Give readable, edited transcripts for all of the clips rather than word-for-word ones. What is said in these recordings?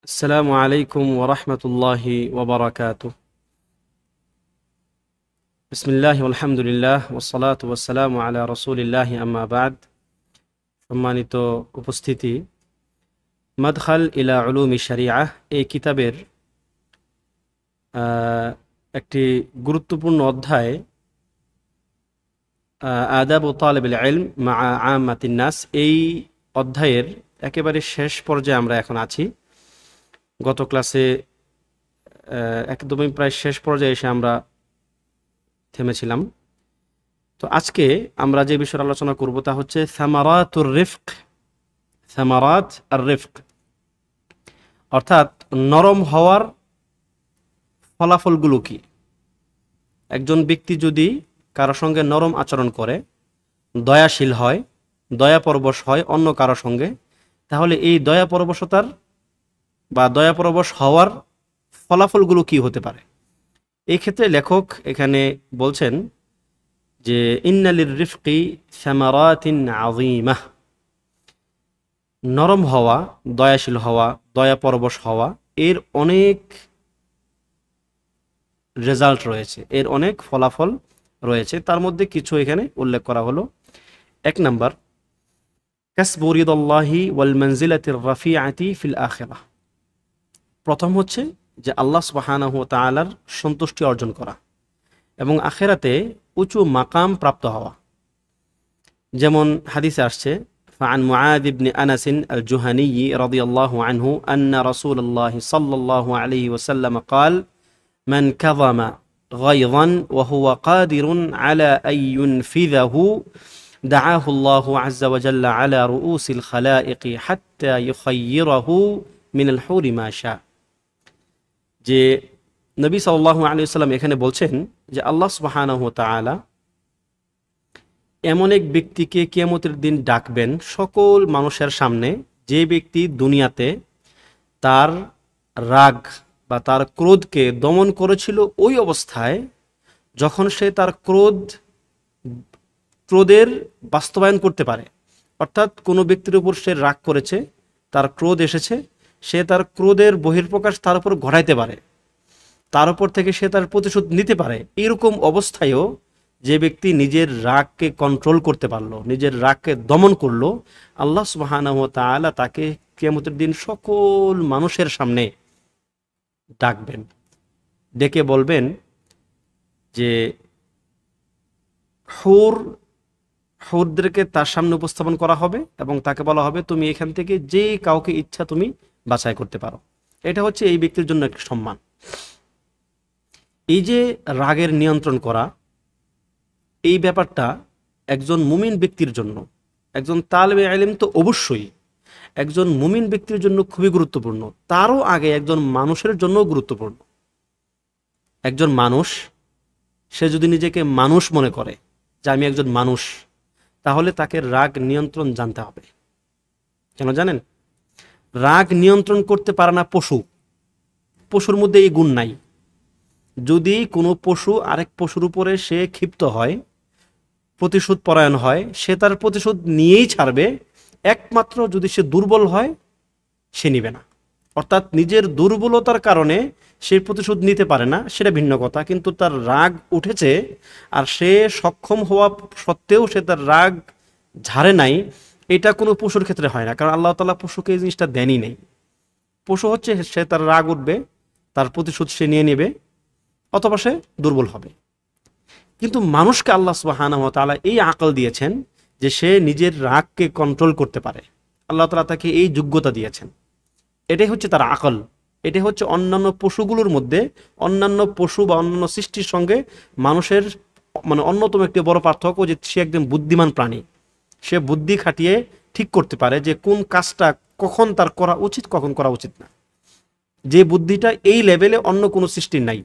السلام عليكم ورحمة الله وبركاته. بسم الله والحمد لله والصلاة والسلام على رسول الله أما بعد. সম্মানিত উপস্থিতি, মাদখাল ইলা উলুমি শরিয়াহ এই কিতাবের একটি গুরুত্বপূর্ণ অধ্যায় আদাবু তালিবুল ইলম মা আম্মাতিন নাস, এই অধ্যায়ের একেবারে শেষ পর্যায়ে আমরা এখন আছি। গত ক্লাসে একদমই প্রায় শেষ পর্যায়ে এসে আমরা থেমেছিলাম। তো আজকে আমরা যে বিষয়ে আলোচনা করব তা হচ্ছে সামারাতুর রিফক, সামারাত আর রিফক, অর্থাৎ নরম হওয়ার ফলাফলগুলো কি। একজন ব্যক্তি যদি কারো সঙ্গে নরম আচরণ করে, দয়াশীল হয়, দয়াপরবশ হয় অন্য কারো সঙ্গে, তাহলে এই দয়াপরবশতার বা দয়াপরবশ হওয়ার ফলাফলগুলো কি হতে পারে। এই ক্ষেত্রে লেখক এখানে বলছেন যে ইন্নালির রিফকি সামারাতিন আযীমাহ, নরম হওয়া, দয়াশীল হওয়া, দয়াপরবশ হওয়া এর অনেক রেজাল্ট রয়েছে, এর অনেক ফলাফল রয়েছে। তার মধ্যে কিছু এখানে উল্লেখ করা হলো। এক নাম্বার, কাসবু রিদাল্লাহি ওয়াল মানজিলাতির রাফিআতি ফিল আখিরাহ। প্রথম হচ্ছে যে আল্লাহ সুবহানাহু ওয়া তাআলার সন্তুষ্টি অর্জন করা এবং আখিরাতে উঁচু মাকাম প্রাপ্ত হওয়া। যেমন হাদিসে আসছে, ফাআন মুআদ ইবনে আনাস আল-জুহানী রাদিয়াল্লাহু আনহু আন্না রাসূলুল্লাহ সাল্লাল্লাহু আলাইহি ওয়াসাল্লাম قال من كظم غيظا وهو قادر على أن ينفذه دعاه الله عز وجل على رؤوس الخلائق حتى يخيره من الحور ما شاء। যে নবী সাল্লাল্লাহু আলাইহি ওয়াসাল্লাম এখানে বলছেন যে আল্লাহ সুবহানাহু ওয়া তাআলা এমন এক ব্যক্তিকে কিয়ামতের দিন ডাকবেন সকল মানুষের সামনে, যে ব্যক্তি দুনিয়াতে তার রাগ বা তার ক্রোধকে দমন করেছিল ওই অবস্থায়, যখন সে তার ক্রোধের বাস্তবায়ন করতে পারে। অর্থাৎ কোনো ব্যক্তির উপর সে রাগ করেছে, তার ক্রোধ এসেছে, সে তার ক্রোধের বহির্প্রকাশ তার উপর ঘটাইতে পারে, তার উপর থেকে সে তার প্রতিশোধ নিতে পারে। এরকম অবস্থায়ও যে ব্যক্তি নিজের রাগকে কন্ট্রোল করতে পারলো, নিজের রাগকে দমন করলো, আল্লাহ সুবহানাহু ওয়া তাআলা তাকে কিয়ামতের দিন সকল মানুষের সামনে ডাকবেন, ডেকে বলবেন যে হুরদেরকে তার সামনে উপস্থাপন করা হবে এবং তাকে বলা হবে তুমি এখান থেকে যে কাউকে ইচ্ছা তুমি বাছাই করতে পারো। এটা হচ্ছে এই ব্যক্তির জন্য একটি সম্মান। এই যে রাগের নিয়ন্ত্রণ করা, এই ব্যাপারটা একজন মুমিন ব্যক্তির জন্য, একজন তালেবে ইলম তো অবশ্যই, একজন মুমিন ব্যক্তির জন্য খুবই গুরুত্বপূর্ণ, তারও আগে একজন মানুষের জন্য গুরুত্বপূর্ণ। একজন মানুষ, সে যদি নিজেকে মানুষ মনে করে যে আমি একজন মানুষ, তাহলে তাকে রাগ নিয়ন্ত্রণ জানতে হবে। কেন জানেন? রাগ নিয়ন্ত্রণ করতে পারে না পশু, পশুর মধ্যে এই গুণ নাই। যদি কোনো পশু আরেক পশুর উপরে সে ক্ষিপ্ত হয়, প্রতিশোধ পরায়ণ হয়, সে তার প্রতিশোধ নিয়েই ছাড়বে, একমাত্র যদি সে দুর্বল হয় সে নিবে না। অর্থাৎ নিজের দুর্বলতার কারণে সে প্রতিশোধ নিতে পারে না, সেটা ভিন্ন কথা। কিন্তু তার রাগ উঠেছে আর সে সক্ষম হওয়া সত্ত্বেও সে তার রাগ ঝাড়ে নাই, এটা কোনো পশুর ক্ষেত্রে হয় না। কারণ আল্লাহ তাআলা পশুকে এই জিনিসটা দেনই নেই। পশু হচ্ছে সে তার রাগ উঠবে, তার প্রতিশোধ সে নিয়ে নেবে, অথবা সে দুর্বল হবে। কিন্তু মানুষকে আল্লাহ সুবহানাহু ওয়া তাআলা এই আকল দিয়েছেন যে সে নিজের রাগকে কন্ট্রোল করতে পারে। আল্লাহ তাআলা তাকে এই যোগ্যতা দিয়েছেন। এটাই হচ্ছে তার আকল। এটাই হচ্ছে অন্যান্য পশুগুলোর মধ্যে, অন্যান্য পশু বা অন্যান্য সৃষ্টির সঙ্গে মানুষের অন্যতম একটি বড় পার্থক্য, যে সে একদম বুদ্ধিমান প্রাণী। সে বুদ্ধি খাটিয়ে ঠিক করতে পারে যে কোন কাজটা কখন তার করা উচিত, কখন করা উচিত না। যে বুদ্ধিটা এই লেভেলে অন্য কোনো সৃষ্টির নাই,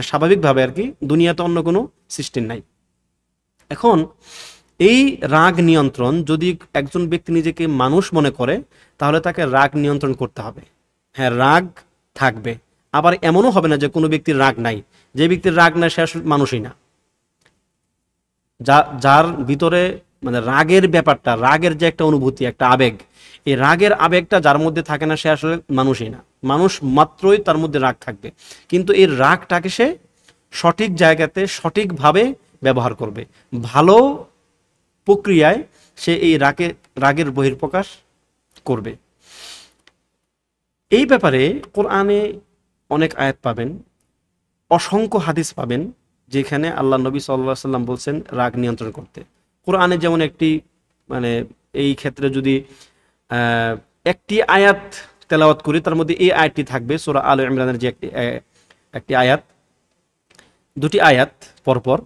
স্বাভাবিকভাবে আর কি, দুনিয়াতে অন্য কোনো সৃষ্টির নাই। এখন এই রাগ নিয়ন্ত্রণ, যদি একজন ব্যক্তি নিজেকে মানুষ মনে করে, তাহলে তাকে রাগ নিয়ন্ত্রণ করতে হবে। হ্যাঁ, রাগ থাকবে, আবার এমনও হবে না যে কোনো ব্যক্তির রাগ নাই। যে ব্যক্তির রাগ নাই সে আসলে মানুষই না। যার ভিতরে রাগের ব্যাপারটা, রাগের যে একটা অনুভূতি, একটা আবেগ, এই রাগের আবেগটা যার মধ্যে থাকে না সে আসলে মানুষই না। মানুষ মাত্রই তার মধ্যে রাগ থাকবে, কিন্তু এই রাগটাকে সে সঠিক জায়গাতে সঠিকভাবে ব্যবহার করবে, ভালো প্রক্রিয়ায় সে এই রাগের বহিঃপ্রকাশ করবে। এই ব্যাপারে কোরআনে অনেক আয়াত পাবেন, অসংখ্য হাদিস পাবেন, যেখানে আল্লাহ নবী সাল্লাল্লাহু আলাইহি ওয়াসাল্লাম বলছেন রাগ নিয়ন্ত্রণ করতে। কোরআনে যেমন একটি এই ক্ষেত্রে যদি একটি আয়াত তেলাওয়াত করি, তার মধ্যে এই আয়াতটি থাকবে সূরা আলে ইমরানের যে একটি আয়াত, দুটি আয়াত পরপর,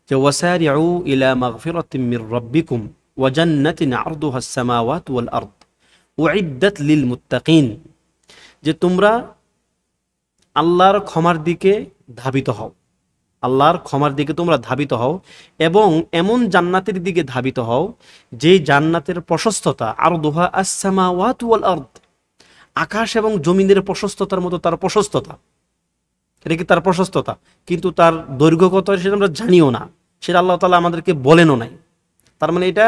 যে ওয়াসারিউ ইলা মাগফিরাতিম মির রাব্বিকুম ওয়া জান্নাতিন আরদুহাস সামাওয়াতু ওয়াল আরদ উইদ্দাত লিল মুত্তাকিন, যে তোমরা আল্লাহর ক্ষমার দিকে ধাবিত হও, আল্লাহর ক্ষমার দিকে তোমরা ধাবিত হও, এবং এমন জান্নাতের দিকে ধাবিত হও যে জান্নাতের প্রশস্ততা আরদুহা আস সামাওয়াতু ওয়াল আরদ, আকাশ এবং জমিনের প্রশস্ততার মতো তার প্রশস্ততা। এটা কি তার প্রশস্ততা, কিন্তু তার দৈর্ঘ্য কত সেটা আমরা জানিও না, সেটা আল্লাহ তাআলা আমাদেরকে বলেনও নাই। তার মানে এটা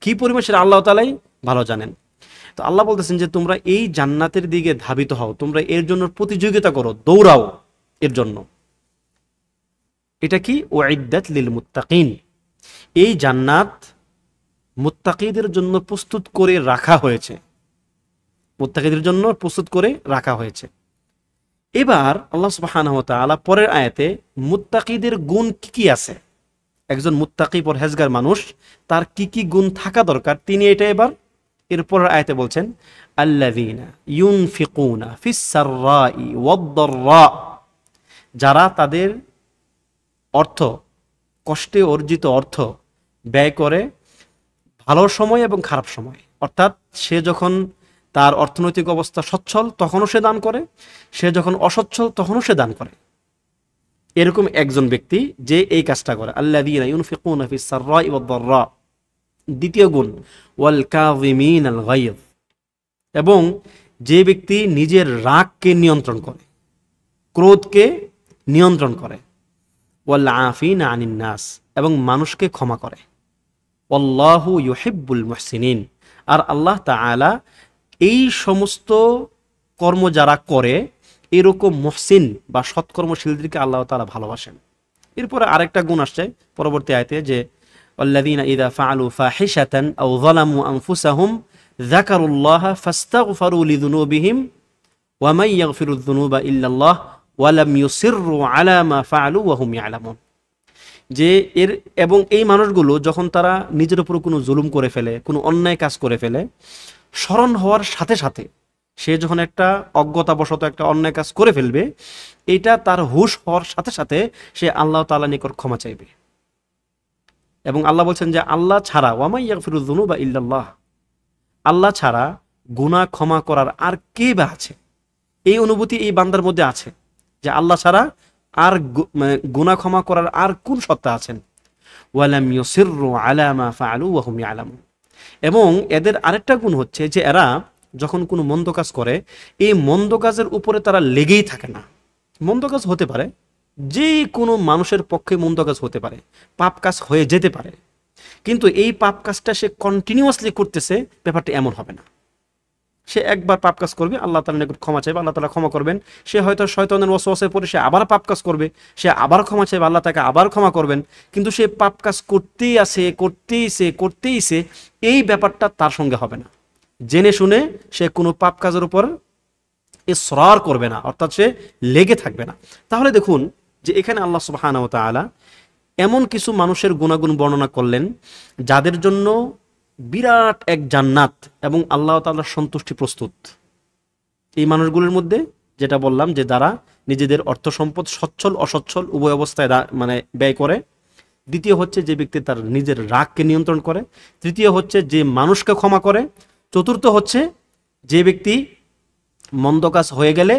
কি পরিমাণ সেটা আল্লাহ তাআলাই ভালো জানেন। তো আল্লাহ বলতেছেন যে তোমরা এই জান্নাতের দিকে ধাবিত হও, তোমরা এর জন্য প্রতিযোগিতা করো, দৌড়াও এর জন্য। এটা কি? উইদ্দাত লিল মুত্তাকিন, এই জান্নাত মুত্তাকিদের জন্য প্রস্তুত করে রাখা হয়েছে, মুত্তাকিদের জন্য প্রস্তুত করে রাখা হয়েছে। এবার আল্লাহ সুবহানাহু ওয়া তাআলা পরের আয়াতে মুত্তাকিদের গুণ কি কি আছে, একজন মুত্তাকি পরহেজগার মানুষ তার কি কি গুণ থাকা দরকার, তিনি এটা এবার এর পরের আয়াতে বলছেন, আল্লাযীনা ইউনফিকুনা ফিস সাররাই ওয়াদ দাররা, যারা তাদের অর্থ, কষ্টে অর্জিত অর্থ ব্যয় করে ভালো সময় এবং খারাপ সময়। অর্থাৎ সে যখন তার অর্থনৈতিক অবস্থা সচ্ছল তখনও সে দান করে, সে যখন অসচ্ছল তখনও সে দান করে। এরকম একজন ব্যক্তি যে এই কাজটা করে, আল্লাযীনা ইউনফিকুনা ফিস সাররাই ওয়াদ দাররা। দ্বিতীয় গুণ, ওয়াল কাযিমিনাল গায়য, এবং যে ব্যক্তি নিজের রাগকে নিয়ন্ত্রণ করে, ক্রোধকে নিয়ন্ত্রণ করে, ওয়াল আফিনা আনিন নাস, এবং মানুষকে ক্ষমা করে, আল্লাহু ইউহিব্বুল মুহসিনিন, আর আল্লাহ তাআলা এই সমস্ত কর্ম যারা করে এরকম মুহসিন বা সৎকর্মশীলদেরকে আল্লাহ তাআলা ভালোবাসেন। এরপরে আরেকটা গুণ আসছে পরবর্তী আয়াতে, যে আল্লাযীনা ইযা ফাআলু ফাহিশাতান আও যালামু আনফুসাহুম যাকারুল্লাহা ফাস্তাগফারু লিযুনুবিহিম ওয়া মান ইয়াগফিরুয যুনুবা ইল্লাল্লাহ ওয়া লাম ইউসিররু আলা মা ফাআলু ওয়া হুম ইয়ালামুন, যে এবং এই মানুষগুলো যখন তারা নিজের উপর কোনো জুলুম করে ফেলে, কোনো অন্যায় কাজ করে ফেলে, স্মরণ হওয়ার সাথে সাথে সে যখন একটা অজ্ঞতাবশত একটা অন্যায় কাজ করে ফেলবে, এটা তার হুশ হওয়ার সাথে সাথে সে আল্লাহ তাআলার নিকট ক্ষমা চাইবে। এবং আল্লাহ বলছেন যে আল্লাহ ছাড়া, ওয়া মান ইয়াগফিরুয যুনুবা ইল্লাল্লাহ, আল্লাহ ছাড়া গুনাহ ক্ষমা করার আর কে বা আছে? এই অনুভূতি এই বান্দার মধ্যে আছে যে আল্লাহ ছাড়া আর গুনাহ ক্ষমা করার আর কোন সত্তা আছেন। ওয়া লাম ইউসিররু আলা মা ফাআলু ওয়া হুম ইয়ালামুন, এবং এদের আরেকটা গুণ হচ্ছে যে এরা যখন কোনো মন্দ কাজ করে, এই মন্দ কাজের উপরে তারা লেগেই থাকে না। মন্দ কাজ হতে পারে, যে কোনো মানুষের পক্ষে মন্দ কাজ হতে পারে, পাপ কাজ হয়ে যেতে পারে, কিন্তু এই পাপ কাজটা সে কন্টিনিউয়াসলি করতেছে, ব্যাপারটা এমন হবে না। সে একবার পাপ কাজ করবে, আল্লাহ তাআলার নিকট ক্ষমা চাইবে, আল্লাহ তাআলা ক্ষমা করবেন। সে হয়তো শয়তানের ওয়াসওয়াসায় পড়ে সে আবার পাপ কাজ করবে, সে আবার ক্ষমা চাইবে, আল্লাহ তাকে আবার ক্ষমা করবেন, কিন্তু সে পাপ কাজ করতেইছে, এই ব্যাপারটা তার সঙ্গে হবে না। জেনে শুনে সে কোনো পাপ কাজের উপর ইসরার করবে না, অর্থাৎ সে লেগে থাকবে না। তাহলে দেখুন যে এখানে আল্লাহ সুবহানাহু ওয়া তাআলা এমন কিছু মানুষের গুণাগুণ বর্ণনা করলেন যাদের জন্য বিরাট এক জান্নাত এবং আল্লাহ তাআলার সন্তুষ্টি প্রস্তুত। এই মানুষগুলোর মধ্যে যেটা বললাম, যে যারা নিজেদের অর্থ সম্পদ সচ্ছল অসচ্ছল উভয় অবস্থায় ব্যয় করে। দ্বিতীয় হচ্ছে যে ব্যক্তি তার নিজের রাগকে নিয়ন্ত্রণ করে। তৃতীয় হচ্ছে যে মানুষকে ক্ষমা করে। চতুর্থ হচ্ছে যে ব্যক্তি মন্দ কাজ হয়ে গেলে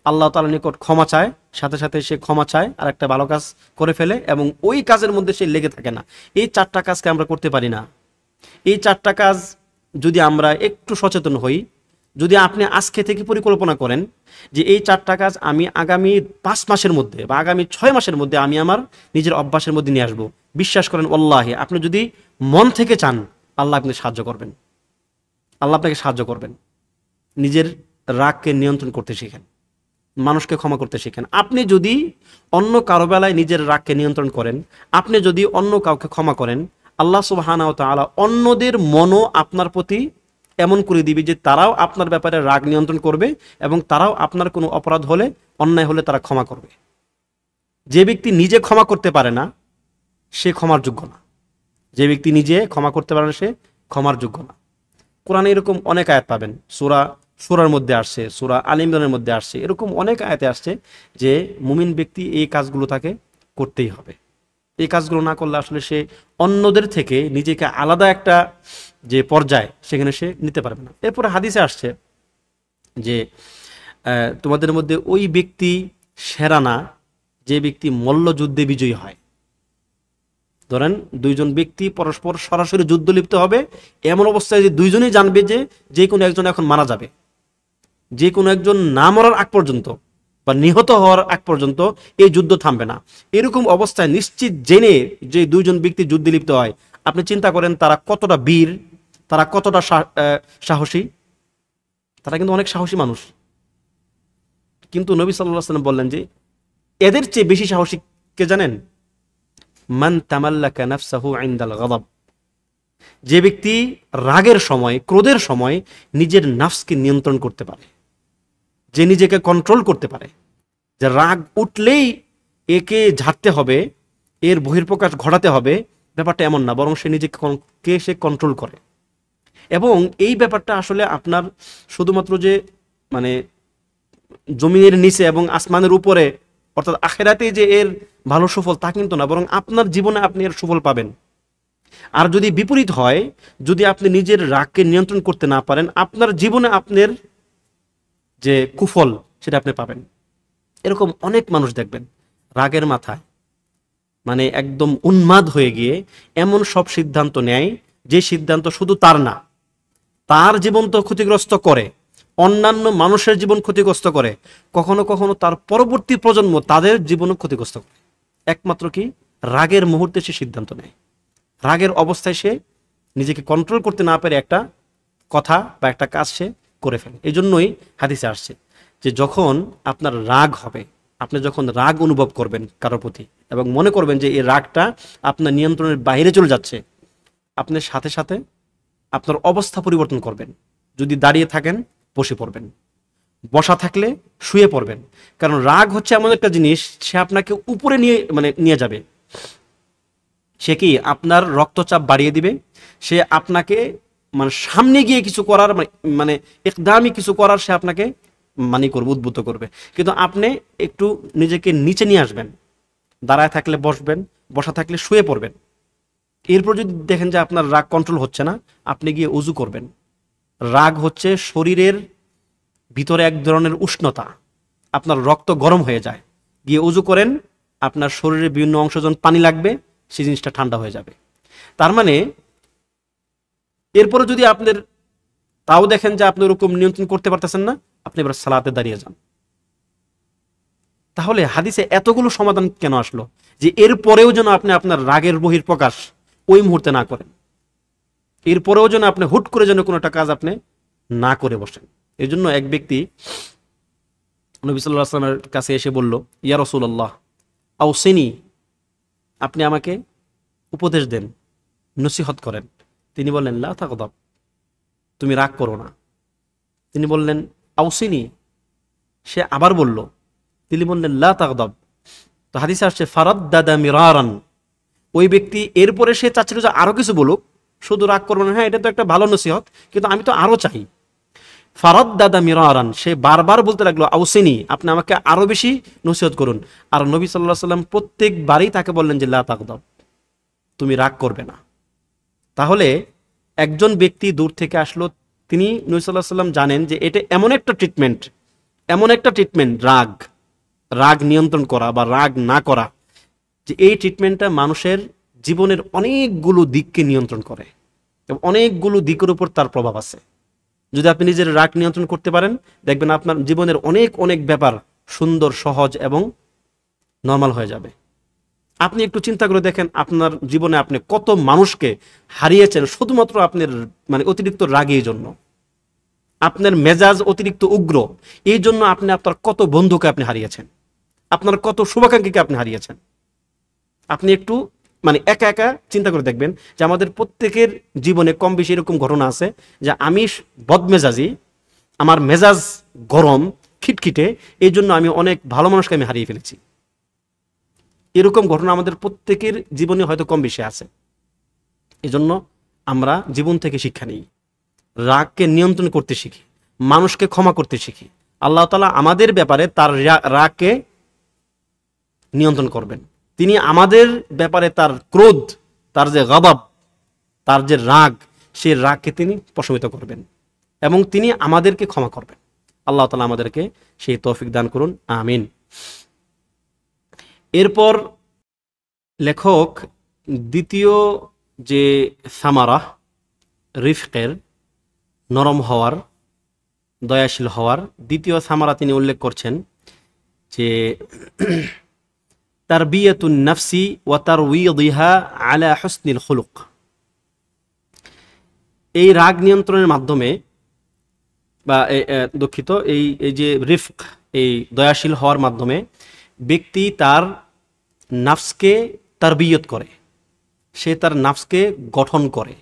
আল্লাহ তাআলার নিকট ক্ষমা চায়, সাথে সাথে সে ক্ষমা চায় আর একটা ভালো কাজ করে ফেলে, এবং ওই কাজের মধ্যে সে লেগে থাকে না। এই চারটা কাজকে আমরা করতে পারি না। এই চারটা কাজ যদি আমরা একটু সচেতন হই, যদি আপনি আজকে থেকে পরিকল্পনা করেন যে এই চারটা কাজ আমি আগামী 5 মাসের মধ্যে বা আগামী 6 মাসের মধ্যে আমি আমার নিজের অভ্যাসের মধ্যে নিয়ে আসবো, বিশ্বাস করেন ওয়াল্লাহি আপনি যদি মন থেকে চান, আল্লাহ আপনাকে সাহায্য করবেন। আল্লাহ আপনাকে সাহায্য করবেন। নিজের রাগকে নিয়ন্ত্রণ করতে শিখেন, মানুষকে ক্ষমা করতে শিখেন। আপনি যদি অন্য কারো বেলায় নিজের রাগকে নিয়ন্ত্রণ করেন, আপনি যদি অন্য কাউকে ক্ষমা করেন, আল্লাহ সুবহানাহু ওয়া তাআলা অন্যদের মনও আপনার প্রতি এমন করে দিবে যে তারাও আপনার ব্যাপারে রাগ নিয়ন্ত্রণ করবে এবং তারাও আপনার কোনো অপরাধ হলে, অন্যায় হলে তারা ক্ষমা করবে। যে ব্যক্তি নিজে ক্ষমা করতে পারে না সে ক্ষমার যোগ্য না। যে ব্যক্তি নিজে ক্ষমা করতে পারে না সে ক্ষমার যোগ্য না। কোরআনে এরকম অনেক আয়াত পাবেন, সূরার মধ্যে আসছে, সূরা আল ইমরানের মধ্যে আসছে, এরকম অনেক আয়াতে আসছে যে মুমিন ব্যক্তি এই কাজগুলো তাকে করতেই হবে। এই কাজগুলো না করলে আসলে সে অন্যদের থেকে নিজেকে আলাদা একটা যে পর্যায় সেখানে সে নিতে পারবে না। এরপরে হাদিসে আসছে যে তোমাদের মধ্যে ওই ব্যক্তি সেরা না যে ব্যক্তি মল্লযুদ্ধে বিজয়ী হয়। ধরেন দুইজন ব্যক্তি পরস্পর সরাসরি যুদ্ধ লিপ্ত হবে, এমন অবস্থায় যে দুইজনই জানবে যে যে কোনো একজন এখন মারা যাবে, যে কোনো একজন না মরার আগ পর্যন্ত বা নিহত হওয়ার আগ পর্যন্ত এই যুদ্ধ থামবে না। এরকম অবস্থায় নিশ্চিত জেনে যে দুইজন ব্যক্তি যুদ্ধে লিপ্ত হয়, আপনি চিন্তা করেন তারা কতটা বীর, তারা কতটা সাহসী। তারা কিন্তু অনেক সাহসী মানুষ। কিন্তু নবী সাল্লাল্লাহু আলাইহি ওয়াসাল্লাম বললেন যে এদের চেয়ে বেশি সাহসী কে জানেন? মান তামাল্লাকা নাফসাহু ইনদাল গাদাব, যে ব্যক্তি রাগের সময়, ক্রোধের সময় নিজের নাফসকে নিয়ন্ত্রণ করতে পারে, যে নিজেকে কন্ট্রোল করতে পারে, যে রাগ উঠলেই একে ঝাড়তে হবে, এর বহির্প্রকাশ ঘটাতে হবে, ব্যাপারটা এমন না, বরং সে নিজেকে সে কন্ট্রোল করে। এবং এই ব্যাপারটা আসলে আপনার শুধুমাত্র যে মানে জমিনের নিচে এবং আসমানের উপরে অর্থাৎ আখিরাতে যে এর ভালো সুফল তা কিন্তু না, বরং আপনার জীবনে আপনি এর সুফল পাবেন। আর যদি বিপরীত হয়, যদি আপনি নিজের রাগকে নিয়ন্ত্রণ করতে না পারেন, আপনার জীবনে আপনার যে কুফল সেটা আপনি পাবেন। এরকম অনেক মানুষ দেখবেন রাগের মাথায় মানে একদম উন্মাদ হয়ে গিয়ে এমন সব সিদ্ধান্ত নেয় যে সিদ্ধান্ত শুধু তার না, তার জীবন তো ক্ষতিগ্রস্ত করে, অন্যান্য মানুষের জীবন ক্ষতিগ্রস্ত করে, কখনো কখনো তার পরবর্তী প্রজন্ম তাদের জীবনও ক্ষতিগ্রস্ত করে। একমাত্র কি রাগের মুহূর্তে সে সিদ্ধান্ত নেয়, রাগের অবস্থায় সে নিজেকে কন্ট্রোল করতে না পেরে একটা কথা বা একটা কাজ সে করে ফেলে। এই জন্যই হাদিসে আসছে যে যখন আপনার রাগ হবে, আপনি যখন রাগ অনুভব করবেন কারোর প্রতি এবং মনে করবেন যে এই রাগটা আপনার নিয়ন্ত্রণের বাইরে চলে যাচ্ছে, আপনি সাথে সাথে আপনার অবস্থা পরিবর্তন করবেন। যদি দাঁড়িয়ে থাকেন বসে পড়বেন, বসা থাকলে শুয়ে পড়বেন। কারণ রাগ হচ্ছে এমন একটা জিনিস, সে আপনাকে উপরে নিয়ে যাবে। সে কি আপনার রক্তচাপ বাড়িয়ে দিবে, সে আপনাকে সামনে গিয়ে কিছু করার মানে একদমই কিছু করার সে আপনাকে করবে, উদ্বুদ্ধ করবে। কিন্তু আপনি একটু নিজেকে নিচে নিয়ে আসবেন, দাঁড়ায় থাকলে বসবেন, বসা থাকলে শুয়ে পড়বেন। এরপর যদি দেখেন যে আপনার রাগ কন্ট্রোল হচ্ছে না, আপনি গিয়ে ওযু করবেন। রাগ হচ্ছে শরীরের ভিতরে এক ধরনের উষ্ণতা, আপনার রক্ত গরম হয়ে যায়, গিয়ে ওযু করেন, আপনার শরীরের বিভিন্ন অংশ যখন পানি লাগবে সেই জিনিসটা ঠান্ডা হয়ে যাবে। তার মানে এরপরে যদি আপনার তাও দেখেন যে আপনি ওরকম নিয়ন্ত্রণ করতে পারতেছেন না, আপনি এবার সালাতে দাঁড়িয়ে যান। তাহলে হাদিসে এতগুলো সমাধান কেন আসলো? যে এরপরেও যেন আপনি আপনার রাগের বহিঃপ্রকাশ ওই মুহূর্তে না করেন, এরপরেও যেন আপনি হুট করে যেন কোনো একটা কাজ আপনি না করে বসেন। এই জন্য এক ব্যক্তি নবী সাল্লাল্লাহু আলাইহি ওয়াসাল্লামের কাছে এসে বলল, ইয়া রাসূলুল্লাহ আউসিনি, আপনি আমাকে উপদেশ দেন, নসিহত করেন। তিনি বললেন লা তাগদাব, তুমি রাগ করো না। তিনি বললেন আউসিনি, সে আবার বলল, তিনি বললেন লা তাগদাব। তো হাদিসে আসছে ফারাদ্দাদা মিরারান, ওই ব্যক্তি এরপরে সে চাচ্ছিল যে আরো কিছু বলুক, শুধু রাগ করবো না, হ্যাঁ এটা তো একটা ভালো নসিহত, কিন্তু আমি তো আরো চাই। ফারাদ্দাদা মিরারান, সে বারবার বলতে লাগলো আউসিনি, আপনি আমাকে আরো বেশি নসিহত করুন। আর নবী সাল্লাল্লাহু আলাইহি ওয়াসাল্লাম প্রত্যেকবারই তাকে বললেন যে লা তাগদাব, তুমি রাগ করবে না। তাহলে একজন ব্যক্তি দূর থেকে আসলো, তিনি নবী সাল্লাল্লাহু আলাইহি ওয়াসাল্লাম জানেন যে এটা এমন একটা ট্রিটমেন্ট, রাগ নিয়ন্ত্রণ করা বা রাগ না করা, যে এই ট্রিটমেন্টটা মানুষের জীবনের অনেকগুলো দিককে নিয়ন্ত্রণ করে এবং অনেকগুলো দিকের উপর তার প্রভাব আছে। যদি আপনি নিজের রাগ নিয়ন্ত্রণ করতে পারেন, দেখবেন আপনার জীবনের অনেক অনেক ব্যাপার সুন্দর, সহজ এবং নর্মাল হয়ে যাবে। আপনি একটু চিন্তা করে দেখেন, আপনার জীবনে আপনি কত মানুষকে হারিয়েছেন শুধুমাত্র আপনার অতিরিক্ত রাগের জন্য। আপনার মেজাজ অতিরিক্ত উগ্র, এই জন্য আপনি আপনার কত বন্ধুকে আপনি হারিয়েছেন, আপনার কত শুভাকাঙ্ক্ষীকে আপনি হারিয়েছেন। আপনি একটু মানে একা একা চিন্তা করে দেখবেন যে আমাদের প্রত্যেকের জীবনে কম বেশি এরকম ঘটনা আছে যে আমি বদমেজাজি, আমার মেজাজ গরম খিটখিটে, এই জন্য আমি অনেক ভালো মানুষকে আমি হারিয়ে ফেলেছি। এরকম ঘটনা আমাদের প্রত্যেকের জীবনে হয়তো কম বেশি আছে। এই জন্য আমরা জীবন থেকে শিক্ষা নিই, রাগকে নিয়ন্ত্রণ করতে শিখি, মানুষকে ক্ষমা করতে শিখি। আল্লাহ তাআলা আমাদের ব্যাপারে তার রাগকে নিয়ন্ত্রণ করবেন। তিনি আমাদের ব্যাপারে তার ক্রোধ, তার যে গজব, তার যে রাগ, সেই রাগকে তিনি প্রশমিত করবেন এবং তিনি আমাদেরকে ক্ষমা করবেন। আল্লাহ তাআলা আমাদেরকে সেই তৌফিক দান করুন, আমিন। এরপর লেখক দ্বিতীয় যে সামারা রিফকের, নরম হওয়ার, দয়াশীল হওয়ার দ্বিতীয় সামারা তিনি উল্লেখ করছেন যে তারবিয়াতুন নাফসি ওয়া তারওয়িদিহা আলা হুসনিল খুলুক। এই রাগ নিয়ন্ত্রণের মাধ্যমে বা দুঃখিত এই যে রিফক, এই দয়াশীল হওয়ার মাধ্যমে ব্যক্তি তার নাফসকে তারবিয়ত করে, সে তার নাফসকে গঠন করে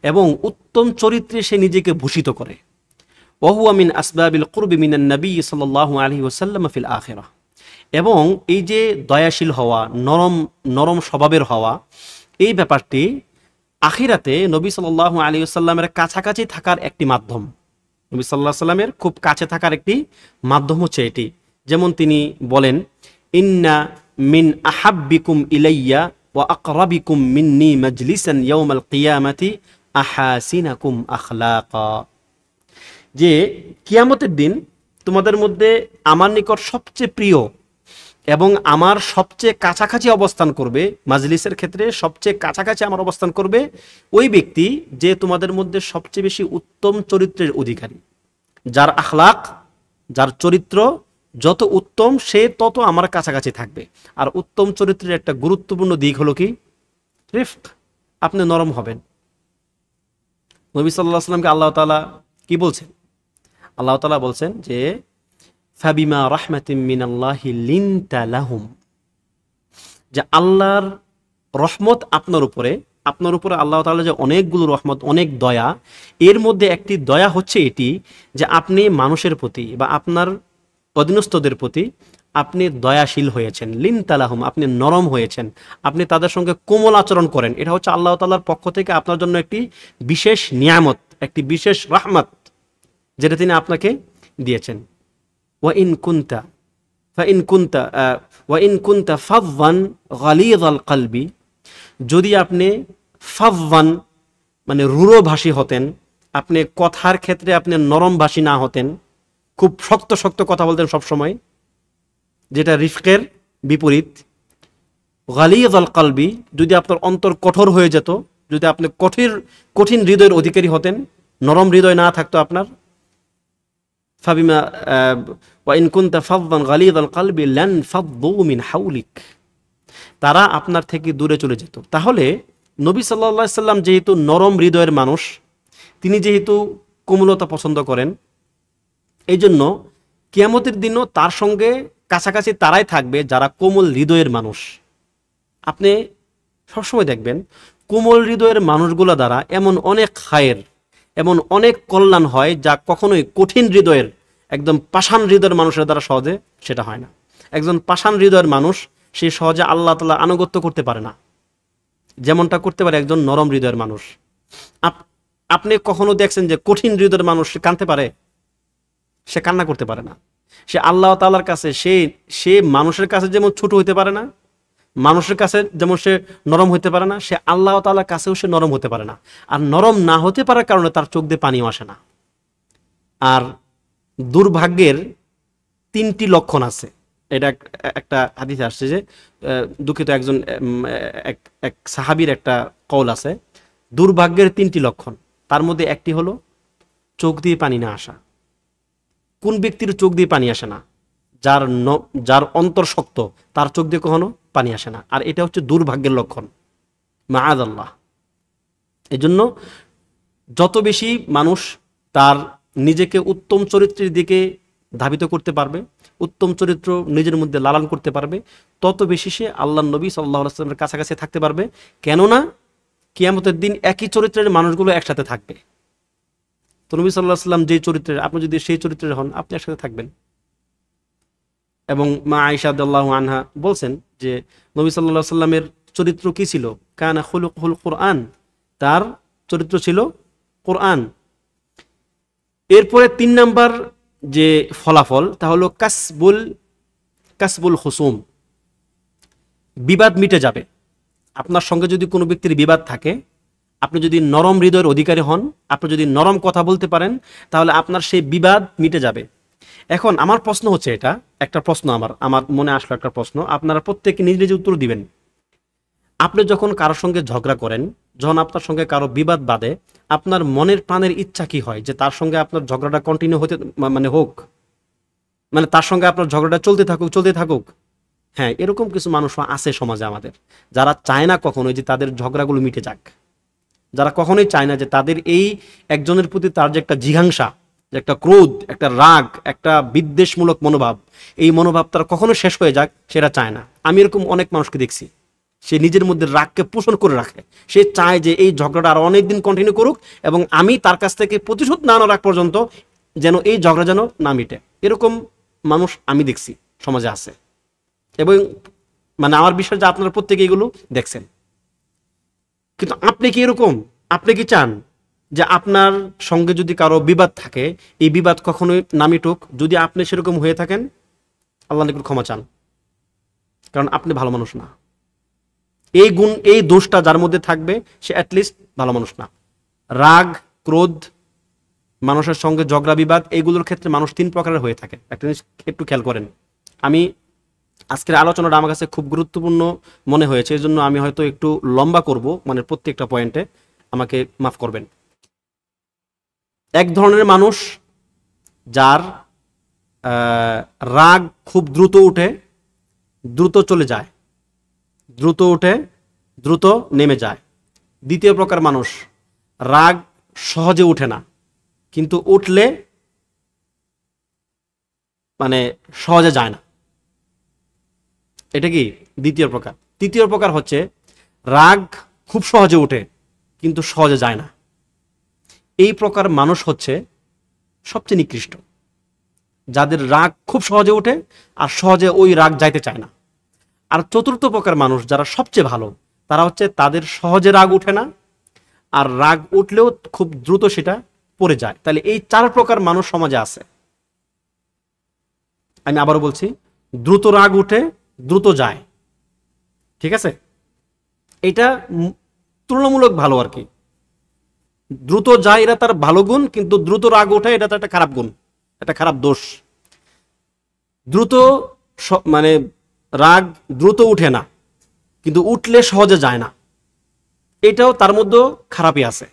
এবং উত্তম চরিত্রে সে নিজেকে ভূষিত করে। ওয়াহুয়া মিন আসবাবিল কুরবি মিনান নবী সাল্লাল্লাহু আলাইহি ওয়াসাল্লাম ফিল আখিরাহ। এবং এই যে দয়াশীল হওয়া, নরম স্বভাবের হওয়া, এই ব্যাপারটি আখিরাতে নবী সাল্লাল্লাহু আলাইহি ওয়াসাল্লামের কাছাকাছি থাকার একটি মাধ্যম। নবী সাল্লাল্লাহু আলাইহি ওয়াসাল্লামের খুব কাছে থাকার একটি মাধ্যম হচ্ছে এটি। যেমন তিনি বলেন, ইন্না মিন আহাব্বিকুম ইলাইয়া ওয়া আকরাবিকুম মিন্নি মাজলিসান ইয়াউমাল কিয়ামাতি আহাসিনাকুম আখলাকা। যে কিয়ামতের দিন তোমাদের মধ্যে আমার নিকট সবচেয়ে প্রিয় এবং আমার সবচেয়ে কাছাকাছি অবস্থান করবে, মাজলিসের ক্ষেত্রে সবচেয়ে কাছাকাছি আমার অবস্থান করবে ওই ব্যক্তি যে তোমাদের মধ্যে সবচেয়ে বেশি উত্তম চরিত্রের অধিকারী, যার আখলাক, যার চরিত্র যত উত্তম সে তত আমার কাছাকাছি থাকবে। আর উত্তম চরিত্রের একটা গুরুত্বপূর্ণ দিক হলো কি? রিফক, আপনি নরম হবেন। নবী সাল্লাল্লাহু আলাইহি ওয়াসাল্লামকে আল্লাহ তাআলা কি বলছেন? আল্লাহ তাআলা বলছেন যে ফাবিমা রাহমাতিম মিনাল্লাহি লিনতা লাহুম, যে আল্লাহর রহমত আপনার উপরে আল্লাহ তাআলা যে অনেকগুলো রহমত, অনেক দয়া, এর মধ্যে একটি দয়া হচ্ছে এটি যে আপনি মানুষের প্রতি বা আপনার অধীনস্থদের প্রতি আপনি দয়াশীল হয়েছেন। লিনতা লাহুম, আপনি নরম হয়েছেন, আপনি তাদের সঙ্গে কোমল আচরণ করেন। এটা হচ্ছে আল্লাহ তাআলার পক্ষ থেকে আপনার জন্য একটি বিশেষ নিয়ামত, একটি বিশেষ রহমত, যেটা তিনি আপনাকে দিয়েছেন। ওয়াইন কুনতা ফাযযান গালিযাল কলবি, যদি আপনি ফাযযান মানে রূঢ়ভাষী হতেন, আপনি কথার ক্ষেত্রে আপনি নরমভাষী না হতেন, খুব শক্ত শক্ত কথা বলতেন সবসময়, যেটা রিফকের বিপরীত। গালিযাল কলবি, যদি আপনার অন্তর কঠোর হয়ে যেত, যদি আপনি কঠিন হৃদয়ের অধিকারী হতেন, নরম হৃদয় না থাকতো আপনার। ফাবিমা ওয়াইন কুনতা ফাযযান গালিযাল কলবি লানফাদ্দু মিন হাওলিক, তারা আপনার থেকে দূরে চলে যেত। তাহলে নবী সাল্লাল্লাহু আলাইহি সাল্লাম যেহেতু নরম হৃদয়ের মানুষ, তিনি যেহেতু কোমলতা পছন্দ করেন, এই জন্য কিয়ামতের দিনও তার সঙ্গে কাছাকাছি তারাই থাকবে যারা কোমল হৃদয়ের মানুষ। আপনি সবসময় দেখবেন কোমল হৃদয়ের মানুষগুলো দ্বারা এমন অনেক খায়ের, এমন অনেক কল্যাণ হয় যা কখনোই কঠিন হৃদয়ের, একদম পাষাণ হৃদয়ের মানুষের দ্বারা সহজে সেটা হয় না। একজন পাষাণ হৃদয়ের মানুষ সে সহজে আল্লাহ তাআলা আনুগত্য করতে পারে না, যেমনটা করতে পারে একজন নরম হৃদয়ের মানুষ। আপনি কখনো দেখছেন যে কঠিন হৃদয়ের মানুষ সে কাঁদতে পারে? সে কান্না করতে পারে না। সে আল্লাহ তাআলার কাছে সে মানুষের কাছে যেমন ছোট হইতে পারে না, মানুষের কাছে যেমন সে নরম হইতে পারে না, সে আল্লাহ তাআলার কাছেও সে নরম হতে পারে না। আর নরম না হতে পারার কারণে তার চোখ দিয়ে পানিও আসে না। আর দুর্ভাগ্যের 3টি লক্ষণ আছে। এটা একটা হাদিসে আসছে যে দুঃখিত এক সাহাবীর একটা কওল আছে, দুর্ভাগ্যের 3টি লক্ষণ, তার মধ্যে একটি হলো চোখ দিয়ে পানি না আসা। কোন ব্যক্তির চোখ দিয়ে পানি আসে না? যার অন্তর শক্ত, তার চোখ দিয়ে কখনো পানি আসে না। আর এটা হচ্ছে দুর্ভাগ্যের লক্ষণ, মাআযাল্লাহ। এই জন্য যত বেশি মানুষ তার নিজেকে উত্তম চরিত্রের দিকে ধাবিত করতে পারবে, উত্তম চরিত্র নিজের মধ্যে লালন করতে পারবে, তত বেশি সে আল্লাহ নবী সাল্লাল্লাহু আলাইহি ওয়াসাল্লামের কাছাকাছি থাকতে পারবে। কেননা কিয়ামতের দিন একই চরিত্রের মানুষগুলো একসাথে থাকবে। তো নবী সাল্লাল্লাহু আলাইহি ওয়াসাল্লাম যে চরিত্রের, আপনি যদি সেই চরিত্রের হন, আপনি একসাথে থাকবেন। এবং মা আয়েশা রাদিয়াল্লাহু আনহা বলছেন যে নবী সাল্লাল্লাহু আলাইহি ওয়াসাল্লামের চরিত্র কি ছিল? কানা খুলুকুল কোরআন, তার চরিত্র ছিল কোরআন। এরপরে 3 নাম্বার যে ফলাফল তা হলো কাসবুল হুসুম, বিবাদ মিটে যাবে। আপনার সঙ্গে যদি কোনো ব্যক্তির বিবাদ থাকে, আপনি যদি নরম হৃদয়ের অধিকারী হন, আপনি যদি নরম কথা বলতে পারেন, তাহলে আপনার সেই বিবাদ মিটে যাবে। এখন আমার প্রশ্ন হচ্ছে, এটা একটা প্রশ্ন আমার মনে আসলো একটা প্রশ্ন, আপনারা প্রত্যেকে নিজ নিজ উত্তর দিবেন। আপনি যখন কারোর সঙ্গে ঝগড়া করেন, যখন আপনার সঙ্গে কারো বিবাদ বাঁধে, আপনার মনের প্রাণের ইচ্ছা কি হয়? যে তার সঙ্গে আপনার ঝগড়াটা কন্টিনিউ হতে হোক, মানে তার সঙ্গে আপনার ঝগড়াটা চলতে থাকুক। হ্যাঁ, এরকম কিছু মানুষ আছে সমাজে আমাদের, যারা চায় না কখনোই যে তাদের ঝগড়াগুলো মিটে যাক, যারা কখনোই চায় না যে তাদের এই একজনের প্রতি তার যে একটা জিঘাংসা, যে একটা ক্রোধ, একটা রাগ, একটা বিদ্বেষমূলক মনোভাব, এই মনোভাব তার কখনো শেষ হয়ে যাক, সেটা চায় না। আমি এরকম অনেক মানুষকে দেখছি, সে নিজের মধ্যে রাগকে পোষণ করে রাখে, সে চায় যে এই ঝগড়াটা আরো অনেকদিন কন্টিনিউ করুক এবং আমি তার কাছ থেকে প্রতিশোধ না নেওয়ার আগ পর্যন্ত যেন এই ঝগড়া যেন না মিটে। এরকম মানুষ আমি দেখছি সমাজে আছে, এবং মানে আমার বিশ্বাস যে আপনারা প্রত্যেকে এগুলো দেখছেন। কিন্তু আপনি কি এরকম? আপনি কি চান যে আপনার সঙ্গে যদি কারো বিবাদ থাকে, এই বিবাদ কখনোই না মিটুক? যদি আপনি সেরকম হয়ে থাকেন, আল্লাহর নিকট ক্ষমা চান, কারণ আপনি ভালো মানুষ না। এই দোষটা যার মধ্যে থাকবে, সে অ্যাটলিস্ট ভালো মানুষ না। রাগ, ক্রোধ, মানুষের সঙ্গে ঝগড়া বিবাদ, এইগুলোর ক্ষেত্রে মানুষ 3 প্রকারের হয়ে থাকে। একটা জিনিস একটু খেয়াল করেন। আমি আজকের আলোচনাটা আমার কাছে খুব গুরুত্বপূর্ণ মনে হয়েছে, এই জন্য আমি হয়তো একটু লম্বা করব, মানে প্রত্যেকটা পয়েন্টে আমাকে মাফ করবেন। এক ধরনের মানুষ যার রাগ খুব দ্রুত উঠে, দ্রুত চলে যায়, দ্রুত উঠে, দ্রুত নেমে যায়। দ্বিতীয় প্রকার মানুষ, রাগ সহজে উঠে না, কিন্তু উঠলে মানে সহজে যায় না। এটা কি দ্বিতীয় প্রকার। তৃতীয় প্রকার হচ্ছে রাগ খুব সহজে উঠে কিন্তু সহজে যায় না। এই প্রকার মানুষ হচ্ছে সবচেয়ে নিকৃষ্ট, যাদের রাগ খুব সহজে ওঠে আর সহজে ওই রাগ যাইতে চায় না। আর চতুর্থ প্রকার মানুষ যারা সবচেয়ে ভালো, তারা হচ্ছে তাদের সহজে রাগ উঠে না, আর রাগ উঠলেও খুব দ্রুত সেটা পড়ে যায়। তাহলে এই 4 প্রকার মানুষ সমাজে আছে। আমি আবারও বলছি, দ্রুত রাগ উঠে, দ্রুত যায়, ঠিক আছে? এটা তুলনামূলক ভালো আর কি। দ্রুত যায় এটা তার ভালো গুণ, কিন্তু দ্রুত রাগ ওঠে এটা তার একটা খারাপ গুণ, একটা খারাপ দোষ। দ্রুত মানে রাগ দ্রুত উঠে না, কিন্তু উঠলে সহজে যায় না, এটাও তার মধ্যে খারাপই আছে,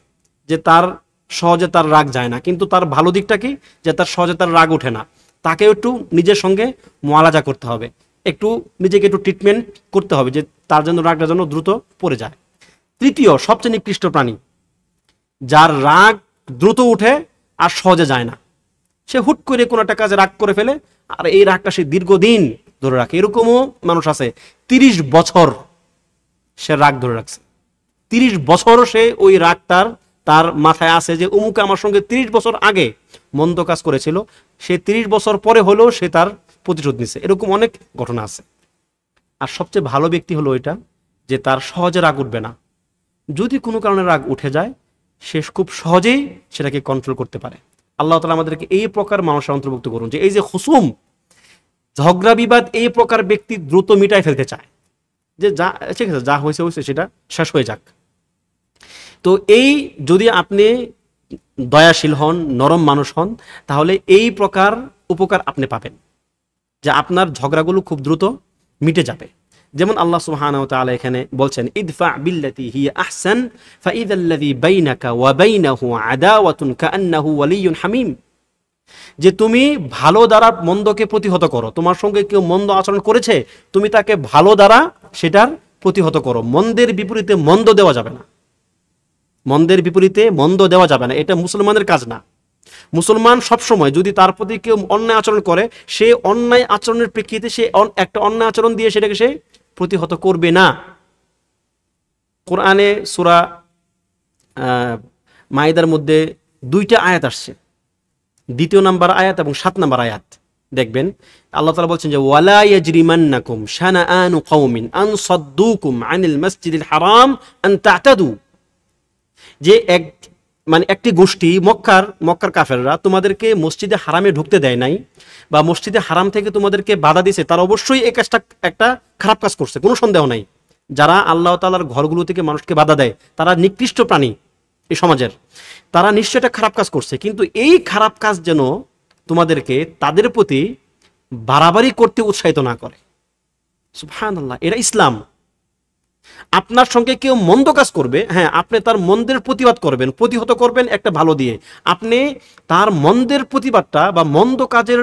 যে তার সহজে তার রাগ যায় না। কিন্তু তার ভালো দিকটা কি, যে তার সহজে তার রাগ ওঠে না। তাকে একটু নিজের সঙ্গে মুআলাজা করতে হবে, একটু নিজেকে একটু ট্রিটমেন্ট করতে হবে, যে তার জন্য রাগটা যেন দ্রুত পড়ে যায়। তৃতীয় সবচেয়ে নিকৃষ্ট প্রাণী, যার রাগ দ্রুত উঠে আর সহজে যায় না। সে হুট করে কোনো একটা কাজে রাগ করে ফেলে, আর এই রাগটা সে দীর্ঘদিন ধরে রাখে। এরকমও মানুষ আছে, 30 বছর সে রাগ ধরে রাখছে। 30 বছর সে ওই রাগ তার মাথায় আছে, যে অমুকে আমার সঙ্গে 30 বছর আগে মন্দ কাজ করেছিল, সে 30 বছর পরে হলেও সে তার প্রতিশোধ নিছে। এরকম অনেক ঘটনা আছে। আর সবচেয়ে ভালো ব্যক্তি হলো এটা, যে তার সহজে রাগ উঠবে না। যদি কোনো কারণে রাগ উঠে যায়, সে খুব সহজেই সেটাকে কন্ট্রোল করতে পারে। আল্লাহ তাআলা আমাদেরকে এই প্রকার মানুষের অন্তর্ভুক্ত করুন, যে এই যে হুসুম, ঝগড়া বিবাদ, এই প্রকার ব্যক্তি দ্রুত মিটাই ফেলতে চায়, যে যা ঠিক আছে, যা হয়েছে হয়েছে, সেটা শেষ হয়ে যাক। তো এই যদি আপনি দয়াশীল হন, নরম মানুষ হন, তাহলে এই প্রকার উপকার আপনি পাবেন, যে আপনার ঝগড়াগুলো খুব দ্রুত মিটে যাবে। যেমন আল্লাহ সুবহানাহু ওয়া তাআলা এখানে বলছেন, ইদফা বিল্লাতি হিয়া আহসান ফাইযাল্লাযী বাইনাকা ওয়া বাইনাহু আদাওয়াতুন কাআন্নাহু ওয়ালিয়্যুন হামীম। যে তুমি ভালো দ্বারা মন্দকে প্রতিহত করো। তোমার সঙ্গে কেউ মন্দ আচরণ করেছে, তুমি তাকে ভালো দ্বারা সেটার প্রতিহত করো। মন্দের বিপরীতে মন্দ দেওয়া যাবে না, মন্দের বিপরীতে মন্দ দেওয়া যাবে না, এটা মুসলমানের কাজ না। মুসলমান সবসময় যদি তার প্রতি কেউ অন্যায় আচরণ করে, সে অন্যায় আচরণের প্রেক্ষিতে সে একটা অন্যায় আচরণ দিয়ে সেটাকে সে প্রতিহত করবে না। কোরআনে সূরা মাইদার মধ্যে 2টা আয়াত আসছে, 2 নম্বর আয়াত এবং 7 নম্বর আয়াত। দেখবেন আল্লাহ তাআলা বলছেন যে ওয়ালা ইয়াজরিমান্নাকুম শানাআনু কওমিন আন সাদ্দুকুম আনিল মাসজিদিল হারাম আন তা'তাদু। যে একটি গোষ্ঠী মক্কার কাফেররা তোমাদেরকে মসজিদে হারামে ঢুকতে দেয় নাই বা মসজিদে হারাম থেকে তোমাদেরকে বাধা দিয়েছে, তারা অবশ্যই এই কাজটা একটা খারাপ কাজ করছে, কোনো সন্দেহ নাই। যারা আল্লাহ তাআলার ঘরগুলো থেকে মানুষকে বাধা দেয় তারা নিকৃষ্ট প্রাণী এই সমাজের, তারা নিশ্চয়ই একটা খারাপ কাজ করছে। কিন্তু এই খারাপ কাজ যেন তোমাদেরকে তাদের প্রতি বাড়াবাড়ি করতে উৎসাহিত না করে। সুবহানাল্লাহ, এরা ইসলাম। আপনার সঙ্গে কেউ মন্দ কাজ করবে, হ্যাঁ আপনি তার মন্দের প্রতিবাদ করবেন, প্রতিহত করবেন একটা ভালো দিয়ে। আপনি তার মন্দের প্রতিবাদটা বা মন্দ কাজের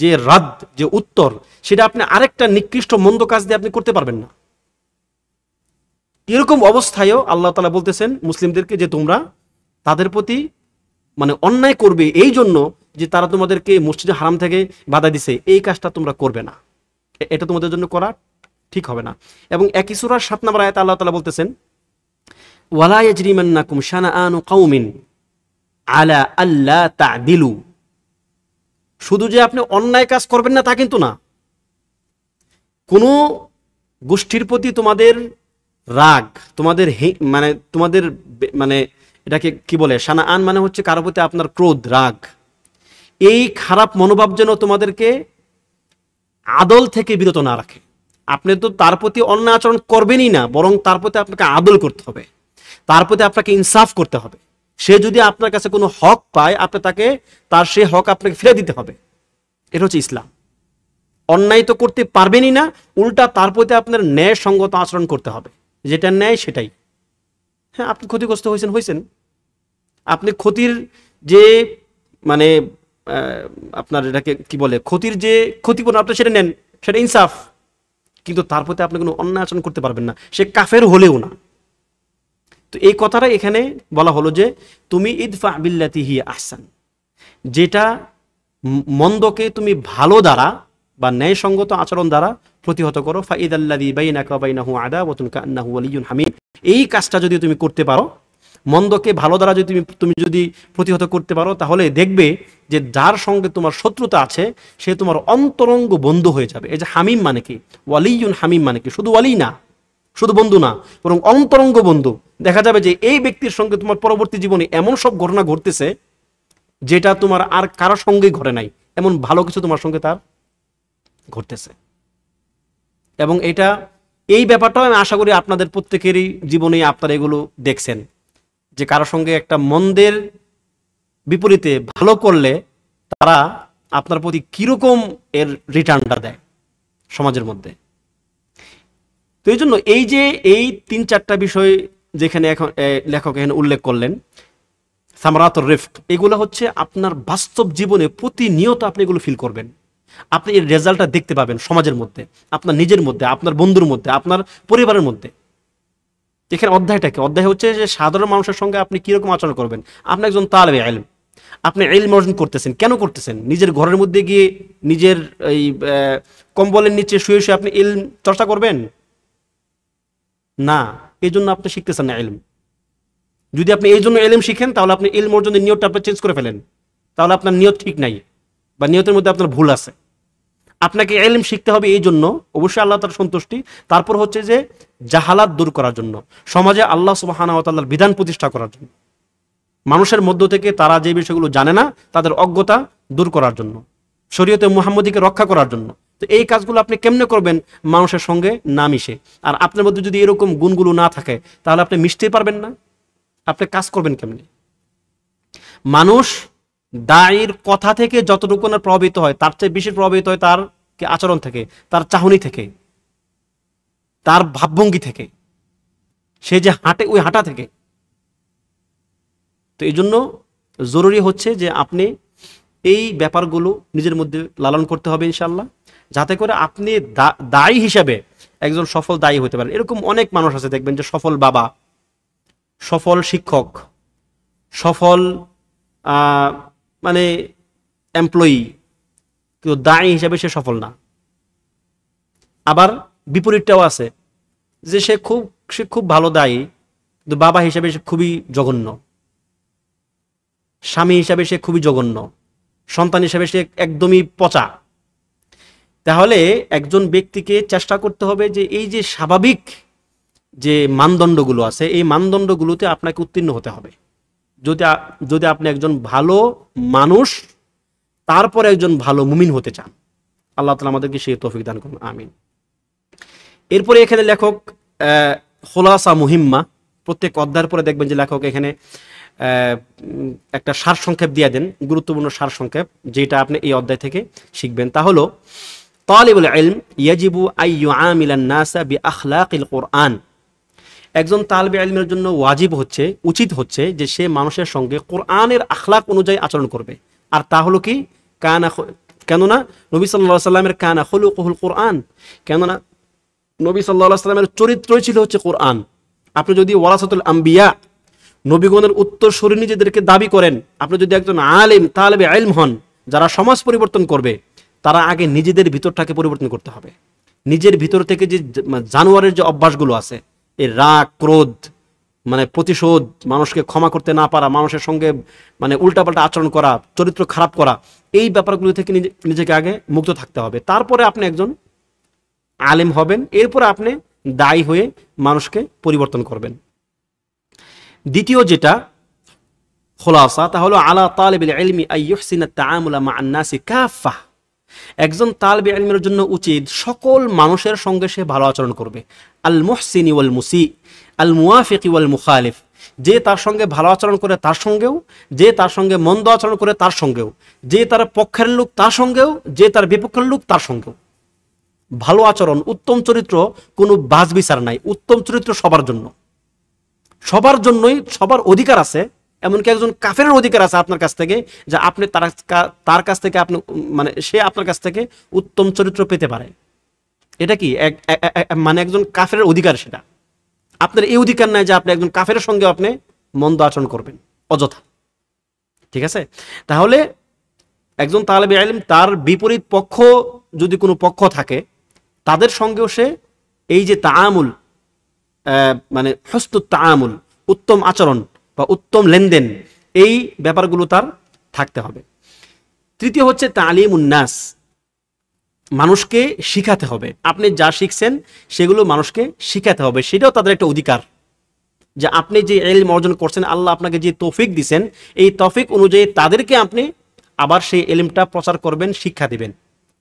যে রাদ, যে উত্তর, সেটা আপনি আরেকটা নিকৃষ্ট মন্দ কাজ দিয়ে আপনি করতে পারবেন না। এরকম অবস্থায়ও আল্লাহ তাআলা বলতেছেন মুসলিমদেরকে যে তোমরা তাদের প্রতি অন্যায় করবে এই জন্য যে তারা তোমাদেরকে মসজিদে হারাম থেকে বাধা দিছে, এই কাজটা তোমরা করবে না, এটা তোমাদের জন্য করা ঠিক হবে না। এবং একই সূরার 7 নম্বর আয়াতে আল্লাহ তাআলা বলতেছেন ওয়ালা ইয়াজরিমান্নাকুম শানাআনু কওমিন আলা আল্লা তা'দিলু। শুধু যে আপনি অন্যায় কাজ করবেন না তা কিন্তু না, কোন গোষ্ঠীর প্রতি তোমাদের রাগ, তোমাদের এটাকে কি বলে, শানাআন মানে হচ্ছে কারো প্রতি আপনার ক্রোধ, রাগ, এই খারাপ মনোভাব যেন তোমাদেরকে আদল থেকে বিরত না রাখে। আপনি তো তার প্রতি অন্যায় আচরণ করবেনই না, বরং তার প্রতি আপনাকে আদল করতে হবে, তার প্রতি আপনাকে ইনসাফ করতে হবে। সে যদি আপনার কাছে কোনো হক পায়, আপনি তাকে তার সে হক আপনাকে ফিরে দিতে হবে। এটা হচ্ছে ইসলাম। অন্যায় তো করতে পারবেনই না, উল্টা তার প্রতি আপনার ন্যায়সঙ্গত আচরণ করতে হবে, যেটা ন্যায় সেটাই। হ্যাঁ, আপনি ক্ষতিগ্রস্ত হয়েছেন, আপনি ক্ষতির যে আপনার এটাকে কি বলে, ক্ষতির যে ক্ষতিপূরণ আপনি সেটা নেন, সেটা ইনসাফ। কিন্তু তার প্রতি আপনি কোনো অন্যায় আচরণ করতে পারবেন না, সে কাফের হলেও না। তো এই কথাটা এখানে বলা হলো যে তুমি ইদফা বিল্লাতি হিয়া আহসান, যেটা মন্দকে তুমি ভালো দ্বারা বা ন্যায়সঙ্গত আচরণ দ্বারা প্রতিহত করো। ফাইদাল্লাযী বাইনাকা ওয়া বাইনাহু আদাওয়াতুন কাআন্নাহু ওয়ালিয়্যুন হামীম। এই কাজটা যদি তুমি করতে পারো, মন্দকে ভালো দ্বারা যদি তুমি যদি প্রতিহত করতে পারো, তাহলে দেখবে যে যার সঙ্গে তোমার শত্রুতা আছে সে তোমার অন্তরঙ্গ বন্ধু হয়ে যাবে। এই যে হামিম মানে কি, ওয়ালিয়্যুন হামীম মানে কি, শুধু ওয়ালি না, শুধু বন্ধু না, বরং অন্তরঙ্গ বন্ধু। দেখা যাবে যে এই ব্যক্তির সঙ্গে তোমার পরবর্তী জীবনে এমন সব ঘটনা ঘটতেছে যেটা তোমার আর কারোর সঙ্গেই ঘটে নাই, এমন ভালো কিছু তোমার সঙ্গে তার ঘটতেছে। এবং এই ব্যাপারটাও আমি আশা করি আপনাদের প্রত্যেকেরই জীবনে আপনারা এগুলো দেখছেন, যে কারোর সঙ্গে একটা মন্দের বিপরীতে ভালো করলে তারা আপনার প্রতি কিরকম এর রিটার্নটা দেয় সমাজের মধ্যে। তো এই জন্য এই 3-4টা বিষয় যেখানে এখন লেখক এখানে উল্লেখ করলেন, সামারাতুর রিফক, এগুলো হচ্ছে আপনার বাস্তব জীবনে প্রতিনিয়ত আপনি এগুলো ফিল করবেন, আপনি এর রেজাল্টটা দেখতে পাবেন সমাজের মধ্যে, আপনার নিজের মধ্যে, আপনার বন্ধুর মধ্যে, আপনার পরিবারের মধ্যে। এখানে অধ্যায় হচ্ছে যে সাধারণ মানুষের সঙ্গে আপনি কিরকম আচরণ করবেন। আপনি একজন তালেবে ইলম, আপনি ইলম অর্জন করতেছেন, কেন করতেছেন? নিজের ঘরের মধ্যে গিয়ে নিজের এই কম্বলের নিচে শুয়ে শুয়ে আপনি ইলম চর্চা করবেন না, এই জন্য আপনি শিখতেছেন না ইলম। যদি আপনি এই জন্য ইলম শিখেন, তাহলে আপনি ইলম অর্জনের নিয়তটা আপনি চেঞ্জ করে ফেলেন, তাহলে আপনার নিয়ত ঠিক নাই বা নিয়তের মধ্যে আপনার ভুল আছে। আপনাকে ইলম শিখতে হবে এই জন্য, অবশ্যই আল্লাহ তাআলার সন্তুষ্টি, তারপর হচ্ছে যে জাহালাত দূর করার জন্য, সমাজে আল্লাহ সুবহানাহু ওয়া তাআলার বিধান প্রতিষ্ঠা করার জন্য, মানুষের মধ্য থেকে তারা যে বিষয়গুলো জানে না তাদের অজ্ঞতা দূর করার জন্য, শরীয়তে মুহাম্মদীকে রক্ষা করার জন্য। তো এই কাজগুলো আপনি কেমনে করবেন? মানুষের সঙ্গে না মিশে। আর আপনার মধ্যে যদি এরকম গুণগুলো না থাকে, তাহলে আপনি মিশতেই পারবেন না, আপনি কাজ করবেন কেমনে? মানুষ দায়ীর কথা থেকে যতটুকু না প্রভাবিত হয়, তার চেয়ে বেশি প্রভাবিত হয় তার আচরণ থেকে, তার চাহনি থেকে, তার ভাবভঙ্গি থেকে, সে যে হাঁটে ওই হাঁটা থেকে। তো এই জন্য জরুরি হচ্ছে যে আপনি এই ব্যাপারগুলো নিজের মধ্যে লালন করতে হবে ইনশাআল্লাহ, যাতে করে আপনি দায়ী হিসাবে একজন সফল দায়ী হতে পারেন। এরকম অনেক মানুষ আছে দেখবেন যে সফল বাবা, সফল শিক্ষক, সফল মানে এমপ্লয়ি, কিন্তু দায়ী হিসাবে সে সফল না। আবার বিপরীতটাও আছে যে সে খুব ভালো দায়ী, কিন্তু বাবা হিসাবে সে খুবই জঘন্য, স্বামী হিসাবে সে খুবই জঘন্য, সন্তান হিসাবে সে একদমই পচা। তাহলে একজন ব্যক্তিকে চেষ্টা করতে হবে যে এই যে স্বাভাবিক যে মানদণ্ডগুলো আছে, এই মানদণ্ডগুলোতে আপনাকে উত্তীর্ণ হতে হবে। যদি আপনি একজন ভালো মানুষ, তারপরে একজন ভালো মুমিন হতে চান, আল্লাহ তাআলা আমাদেরকে সেই তৌফিক দান করুন, আমিন। এরপরে এখানে লেখক খোলাসা মুহিম্মা, প্রত্যেক অধ্যায়ের পরে দেখবেন যে লেখক এখানে একটা সারসংক্ষেপ দিয়ে দেন, গুরুত্বপূর্ণ সারসংক্ষেপ, যেটা আপনি এই অধ্যায় থেকে শিখবেন। তা হলো তালিবুল ইলম ইয়াজিবু আন ইউআমিলান নাসা বিআখলাকিল কুরআন। একজন তালিবে ইলমের জন্য ওয়াজিব হচ্ছে, উচিত হচ্ছে যে সে মানুষের সঙ্গে কোরআনের আখলাক অনুযায়ী আচরণ করবে। আর তা হলো কি, কেননা নবী সাল্লাল্লাহু আলাইহি সাল্লামের কানা খুলুকুল কোরআন, কেননা নবী সাল্লাল্লাহু আলাইহি সাল্লামের চরিত্রই ছিল হচ্ছে কোরআন। আপনি যদি ওয়ারাসাতুল আম্বিয়া, নবীগণের উত্তরসূরি নিজেদেরকে দাবি করেন, আপনি যদি একজন আলিম তালিবে ইলম হন যারা সমাজ পরিবর্তন করবে, তারা আগে নিজেদের ভিতরটাকে পরিবর্তন করতে হবে। নিজের ভিতর থেকে যে জানোয়ারের যে অভ্যাসগুলো আছে, এই রাগ, ক্রোধ, মানে প্রতিশোধ, মানুষকে ক্ষমা করতে না পারা, মানুষের সঙ্গে মানে উল্টাপাল্টা আচরণ করা, চরিত্র খারাপ করা, এই ব্যাপারগুলো থেকে নিজেকে আগে মুক্ত থাকতে হবে। তারপরে আপনি একজন আলেম হবেন, এরপরে আপনি দায়ী হয়ে মানুষকে পরিবর্তন করবেন। দ্বিতীয় যেটা খোলাসা, তা হলো আলা তালিবিল ইলমি আন ইউহসিনা তাআমুলা মা'আন নাসি কাফা। একজন তালিবে ইলমের জন্য উচিত সকল মানুষের সঙ্গে সে ভালো আচরণ করবে। আল মুহসিনি ওয়াল মুসি, আল মুওয়াফিকি ওয়াল মুখালিফ, যে তার সঙ্গে ভালো আচরণ করে তার সঙ্গেও, যে তার সঙ্গে মন্দ আচরণ করে তার সঙ্গেও, যে তার পক্ষের লোক তার সঙ্গেও, যে তার বিপক্ষের লোক তার সঙ্গেও। ভালো আচরণ, উত্তম চরিত্র কোনো বাছ বিচার নাই। উত্তম চরিত্র সবার জন্য, সবার জন্যই, সবার অধিকার আছে। এমনকি একজন কাফেরের অধিকার আছে আপনার কাছ থেকে, যে আপনি তার কাছ থেকে আপনি মানে সে আপনার কাছ থেকে উত্তম চরিত্র পেতে পারে। এটা কি মানে একজন কাফেরের অধিকার, সেটা আপনার এই অধিকার নাই যে আপনি একজন কাফেরের সঙ্গে আপনি মন্দ আচরণ করবেন অযথা। ঠিক আছে? তাহলে একজন তালিবে ইলম, তার বিপরীত পক্ষ যদি কোনো পক্ষ থাকে, তাদের সঙ্গেও সে এই যে তাআমুল, মানে হুসনুত তাআমুল, উত্তম আচরণ বা উত্তম লেনদেন, এই ব্যাপারগুলো তার থাকতে হবে। তৃতীয় হচ্ছে তালিমুন নাস, মানুষকে শিখাতে হবে। আপনি যা শিখছেন সেগুলো মানুষকে শিখাতে হবে, সেটাও তাদের একটা অধিকার। যে আপনি যে ইলম অর্জন করছেন, আল্লাহ আপনাকে যে তৌফিক দিবেন, এই তৌফিক অনুযায়ী তাদেরকে আপনি আবার সেই ইলমটা প্রচার করবেন, শিক্ষা দিবেন।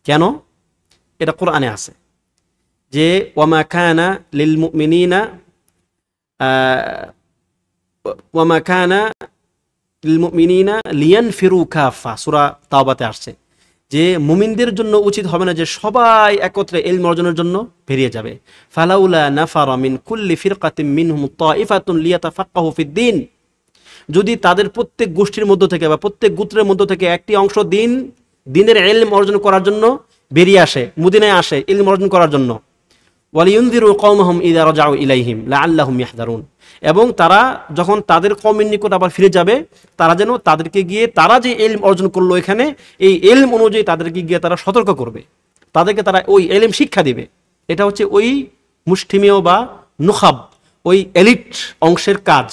কেন? এটা কোরআনে আছে যে ওয়ামা কানা লিল মুমিনিনা ওয়ামা কানা লিল মুমিনিনা লিয়ানফিরু কাফা, সূরা তাওবাতে আসছে যে মুমিনদের জন্য উচিত হবে না যে সবাই একত্রে ইলম অর্জনের জন্য বেরিয়ে যাবে। ফালাউলা নাফারা মিন কুল্লি ফিরকাতিন মিনহুম তাইফাতুন লিয়াতাফাক্কাহু ফিদ্দিন, যদি তাদের প্রত্যেক গোষ্ঠীর মধ্য থেকে বা প্রত্যেক গোত্রের মধ্য থেকে একটি অংশ দিনের ইলম অর্জন করার জন্য বেরিয়ে আসে, মদিনায় আসে ইলম অর্জন করার জন্য, ওয়ালিউনযিরু কওমাহুম ইযা রাজাউ ইলাইহিম লাআল্লাহুম ইয়াহদারুন, এবং তারা যখন তাদের কওমের নিকট আবার ফিরে যাবে, তারা যেন তাদেরকে গিয়ে তারা যে ইলম অর্জন করলো এখানে, এই ইলম অনুযায়ী তাদেরকে গিয়ে তারা সতর্ক করবে, তাদেরকে তারা ওই ইলম শিক্ষা দিবে। এটা হচ্ছে ওই মুষ্টিমেয় বা নুখাব, ওই এলিট অংশের কাজ,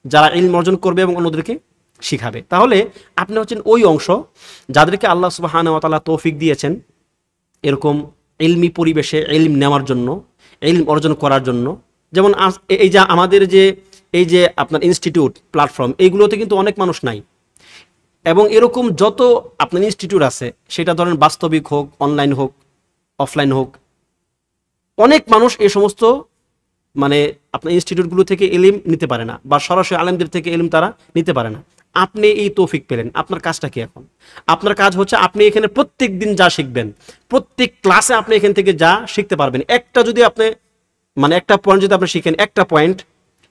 যারা ইলম অর্জন করবে এবং অন্যদেরকে শিখাবে। তাহলে আপনি হচ্ছেন ওই অংশ যাদেরকে আল্লাহ সুবহানাহু ওয়া তাআলা তৌফিক দিয়েছেন এরকম ইলমি পরিবেশে ইলম নেওয়ার জন্য, ইলম অর্জন করার জন্য। যেমন এই যে আমাদের যে এই যে আপনার ইনস্টিটিউট, প্ল্যাটফর্ম, এইগুলোতে কিন্তু অনেক মানুষ নাই, এবং এরকম যত আপনার ইনস্টিটিউট আছে, সেটা ধরেন বাস্তবিক হোক, অনলাইন হোক, অফলাইন হোক, অনেক মানুষ এই সমস্ত মানে আপনার ইনস্টিটিউটগুলো থেকে ইলম নিতে পারে না, বা সরাসরি আলেমদের থেকে ইলম তারা নিতে পারে না। আপনি এই তৌফিক পেলেন, আপনার কাজটা কি এখন? আপনার কাজ হচ্ছে আপনি এখানে প্রত্যেক দিন যা শিখবেন, প্রত্যেক ক্লাসে আপনি এখান থেকে যা শিখতে পারবেন, একটা যদি আপনি মানে একটা পয়েন্ট যদি আপনি শিখেন, একটা পয়েন্ট,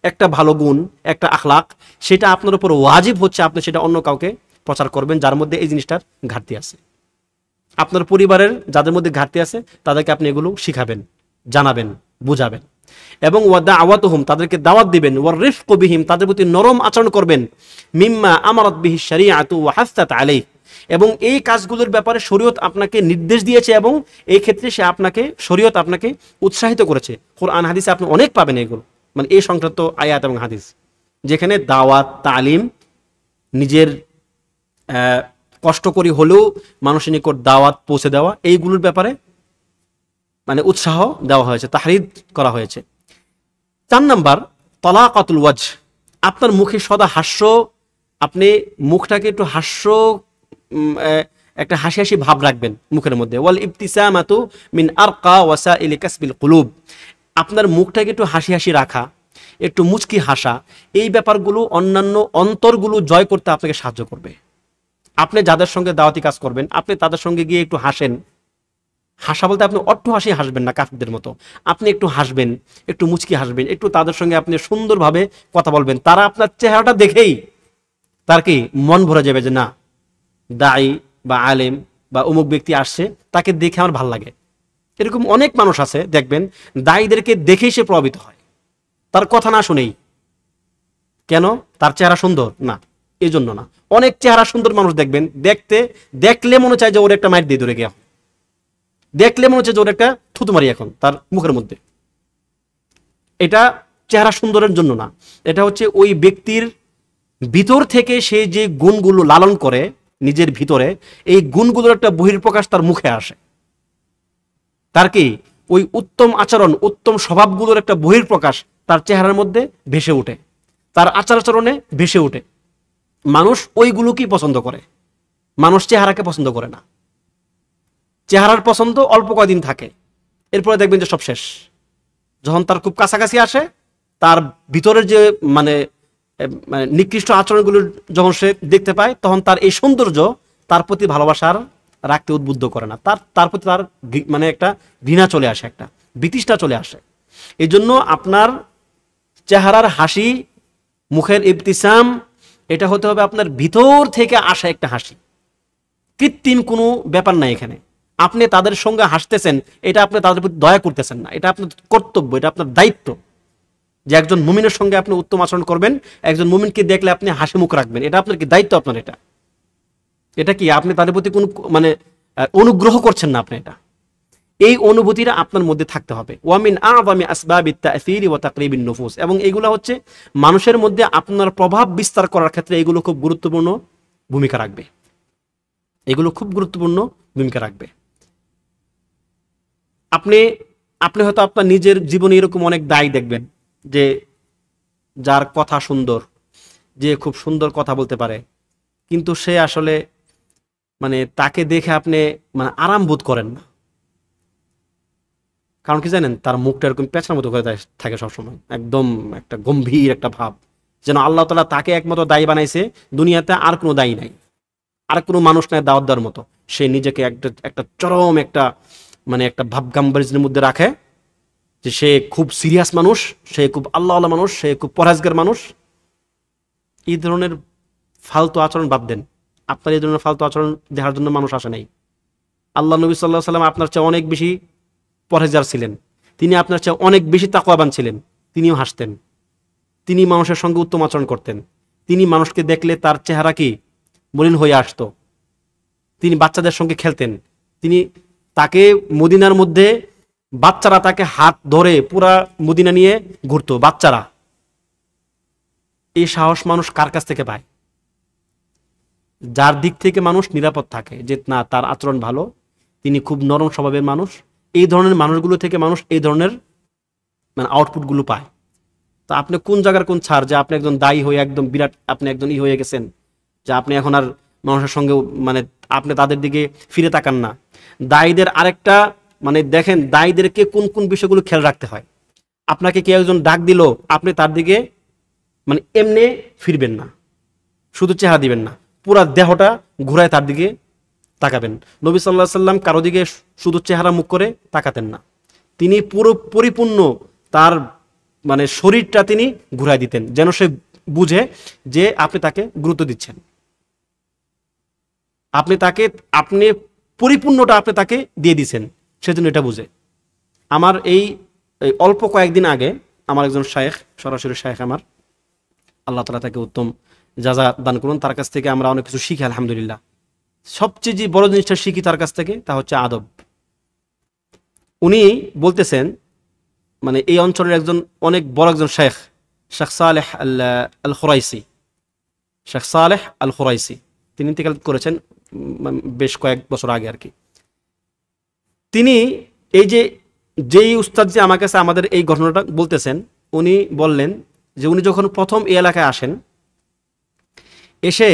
একটা ভালো গুণ, একটা আখলাক, সেটা আপনার উপর ওয়াজিব হচ্ছে আপনি সেটা অন্য কাউকে প্রচার করবেন যার মধ্যে এই জিনিসটার ঘাটতি আছে। আপনার পরিবারের যাদের মধ্যে ঘাটতি আছে তাদেরকে আপনি এগুলো শিখাবেন, জানাবেন, বুঝাবেন। এবং ওয়া দাওয়াতুহুম, তাদেরকে দাওয়াত দিবেন, ওয়ার রিফকু বিহিম, তাদের প্রতি নরম আচরণ করবেন, মিম্মা আমারাত বিহি শারিআতু ওয়া হাসসাত আলাইহি, এবং এই কাজগুলোর ব্যাপারে শরীয়ত আপনাকে নির্দেশ দিয়েছে এবং এই ক্ষেত্রে শরীয়ত আপনাকে উৎসাহিত করেছে। কোরআন হাদিসে আপনি অনেক পাবেন এগুলো, মানে এই সংক্রান্ত আয়াত এবং হাদিস, যেখানে দাওয়াত, তালিম, নিজের কষ্ট করি হলেও মানুষের নিকট দাওয়াত পৌঁছে দেওয়া, এইগুলোর ব্যাপারে মানে উৎসাহ দেওয়া হয়েছে, তাহরিদ করা হয়েছে। 4 নাম্বার, তলাকাতুল ওয়াজহ, আপনার মুখে সদা হাস্য, আপনি মুখটাকে একটু একটা হাসি হাসি ভাব রাখবেন মুখের মধ্যে। ওয়াল ইবতিসামাতু মিন আরকা ওয়াসাইলি কাসবিল কুলুব, আপনার মুখটাকে একটু হাসি হাসি রাখা, একটু মুচকি হাসা, এই ব্যাপারগুলো অন্যান্য অন্তরগুলো জয় করতে আপনাকে সাহায্য করবে। আপনি যাদের সঙ্গে দাওয়াতি কাজ করবেন, আপনি তাদের সঙ্গে গিয়ে একটু হাসেন। হাসা বলতে আপনি অট্ট হাসি হাসবেন না কাফিরদের মতো, আপনি একটু হাসবেন, একটু মুচকি হাসবেন, একটু তাদের সঙ্গে আপনি সুন্দরভাবে কথা বলবেন। তারা আপনার চেহারাটা দেখেই তার কি মন ভরে যাবে যে না, দায়ী বা আলেম বা অমুক ব্যক্তি আসছে, তাকে দেখে আমার ভাল লাগে। এরকম অনেক মানুষ আছে দেখবেন, দায়ীদেরকে দেখেই সে প্রভাবিত হয়, তার কথা না শুনেই। কেন? তার চেহারা সুন্দর না, এই জন্য না। অনেক চেহারা সুন্দর মানুষ দেখবেন, দেখলে মনে চায় যে ওর একটা মাইর দিয়ে ধরে গিয়া, দেখলে মনে হচ্ছে যে ওর একটা থুতু মারি এখন তার মুখের মধ্যে। এটা চেহারা সুন্দরের জন্য না, এটা হচ্ছে ওই ব্যক্তির ভিতর থেকে সে যে গুণগুলো লালন করে নিজের ভিতরে, এই গুণগুলোর একটা বহির্প্রকাশ তার মুখে আসে। তার কি ওই উত্তম আচরণ, উত্তম স্বভাবগুলোর একটা বহির্প্রকাশ তার চেহারার মধ্যে ভেসে ওঠে, তার আচার আচরণে ভেসে ওঠে। মানুষ ওইগুলোকেই পছন্দ করে, মানুষ চেহারাকে পছন্দ করে না। চেহারার পছন্দ অল্প কয়দিন থাকে, এরপরে দেখবেন যে সব শেষ। যখন তার খুব কাছাকাছি আসে, তার ভিতরের যে মানে নিকৃষ্ট আচরণগুলো যখন সে দেখতে পায়, তখন তার এই সৌন্দর্য তার প্রতি ভালোবাসার রাখতে উদ্বুদ্ধ করে না, তার প্রতি তার মানে একটা ঘৃণা চলে আসে, একটা বিতৃষ্ণা চলে আসে। এই জন্য আপনার চেহারার হাসি, মুখের ইবতিসাম, এটা হতে হবে আপনার ভিতর থেকে আসা একটা হাসি, কৃত্রিম কোনো ব্যাপার নাই এখানে। আপনি তাদের সঙ্গে হাসতেছেন, এটা আপনি তাদের প্রতি দয়া করতেছেন না, এটা আপনার কর্তব্য, এটা আপনার দায়িত্ব যে একজন মুমিনের সঙ্গে আপনি উত্তম আচরণ করবেন, একজন মুমিনকে দেখলে আপনি হাসি মুখ রাখবেন, এটা আপনার কি দায়িত্ব আপনার। এটা কি আপনি তাদের প্রতি কোনো মানে অনুগ্রহ করছেন না, আপনি এটা, এই অনুভূতিটা আপনার মধ্যে থাকতে হবে। ওয়ামিন আযামি আসবাবিত তা'সীরি ওয়া তাকরিবিন নুফুস, এবং এগুলো হচ্ছে মানুষের মধ্যে আপনার প্রভাব বিস্তার করার ক্ষেত্রে এগুলো খুব গুরুত্বপূর্ণ ভূমিকা রাখবে, এগুলো খুব গুরুত্বপূর্ণ ভূমিকা রাখবে। আপনি হয়তো আপনার নিজের জীবনে এরকম অনেক দায়ী দেখবেন, যে যার কথা সুন্দর, যে খুব সুন্দর কথা বলতে পারে, কিন্তু সে আসলে মানে তাকে দেখে আপনি মানে আরাম বোধ করেন না। কারণ কি জানেন? তার মুখটা এরকম পেঁচার মতো করে থাকে সবসময়, একদম একটা গম্ভীর একটা ভাব, যেন আল্লাহ তাআলা তাকে একমাত্র দায়ী বানাইছে, দুনিয়াতে আর কোনো দায়ী নাই, আর কোনো মানুষ নাই দাওয়াত দেওয়ার মতো। সে নিজেকে একটা চরম একটা মানে একটা ভাব গাম্ভীর্যের মধ্যে রাখে, যে সে খুব সিরিয়াস মানুষ, সে খুব আল্লাহওয়ালা মানুষ, সে খুব পরহেজগার মানুষ। এই ধরনের ফালতু আচরণ বাদ দেন, আপনার এই ধরনের ফালতু আচরণ দেখার জন্য মানুষ আসে নাই। আল্লাহ নবী সাল্লাল্লাহু আলাইহি ওয়াসাল্লাম আপনার চেয়ে অনেক বেশি পরহেজগার ছিলেন, তিনি আপনার চেয়ে অনেক বেশি তাকওয়াবান ছিলেন, তিনিও হাসতেন, তিনি মানুষের সঙ্গে উত্তম আচরণ করতেন, তিনি মানুষকে দেখলে তার চেহারা কি মলিন হয়ে আসতো, তিনি বাচ্চাদের সঙ্গে খেলতেন, তাকে মদিনার মধ্যে বাচ্চারা তাকে হাত ধরে পুরা মদিনা নিয়ে ঘুরতো, বাচ্চারা। এই সাহস মানুষ কার কাছ থেকে পায়? যার দিক থেকে মানুষ নিরাপদ থাকে, যে না তার আচরণ ভালো, তিনি খুব নরম স্বভাবের মানুষ, এই ধরনের মানুষগুলো থেকে মানুষ এই ধরনের মানে আউটপুটগুলো পায়। তো আপনি কোন জায়গার কোন ছাড় যে আপনি একজন দায়ী হয়ে একদম বিরাট আপনি একজন হয়ে গেছেন, যে আপনি এখন আর মানুষের সঙ্গে মানে আপনি তাদের দিকে ফিরে তাকান না। দায়ীদের আরেকটা মানে দেখেন, দায়ীদেরকে কোন কোন বিষয়গুলো খেয়াল রাখতে হয়। আপনাকে কেউ একজন ডাক দিল, আপনি তার দিকে মানে এমনি ফিরবেন না, শুধু চেহারা দিবেন না, পুরা দেহটা ঘুরায় তার দিকে তাকাবেন। নবী সাল্লাল্লাহু আলাইহি ওয়াসাল্লাম কারো দিকে শুধু চেহারা মুখ করে তাকাতেন না, তিনি পুরো পরিপূর্ণ তার মানে শরীরটা তিনি ঘুরাই দিতেন, যেন সে বুঝে যে আপনি তাকে গুরুত্ব দিচ্ছেন, আপনি পরিপূর্ণটা আপনি তাকে দিয়ে দিচ্ছেন, সেজন্য এটা বুঝে। আমার এই এই অল্প কয়েকদিন আগে আমার একজন শায়েখ, সরাসরি শায়েখ আমার, আল্লাহ তাআলা তাকে উত্তম জাযা দান করুন, তার কাছ থেকে আমরা অনেক কিছু শিখি আলহামদুলিল্লাহ। সবচেয়ে যে বড় জিনিসটা শিখি তার কাছ থেকে তা হচ্ছে আদব। উনি বলতেছেন মানে এই অঞ্চলের একজন অনেক বড় একজন শেখ, শেখ সালেহ আল খুরাইসি, শেখ সালেহ আল খুরাইসি, তিনি ইন্তেকাল করেছেন বেশ কয়েক বছর আগে আর কি। তিনি এই যেই উস্তাদ যে আমার কাছে আমাদের এই ঘটনাটা বলতেছেন, উনি বললেন যে উনি যখন প্রথম এই এলাকায় আসেন, এসে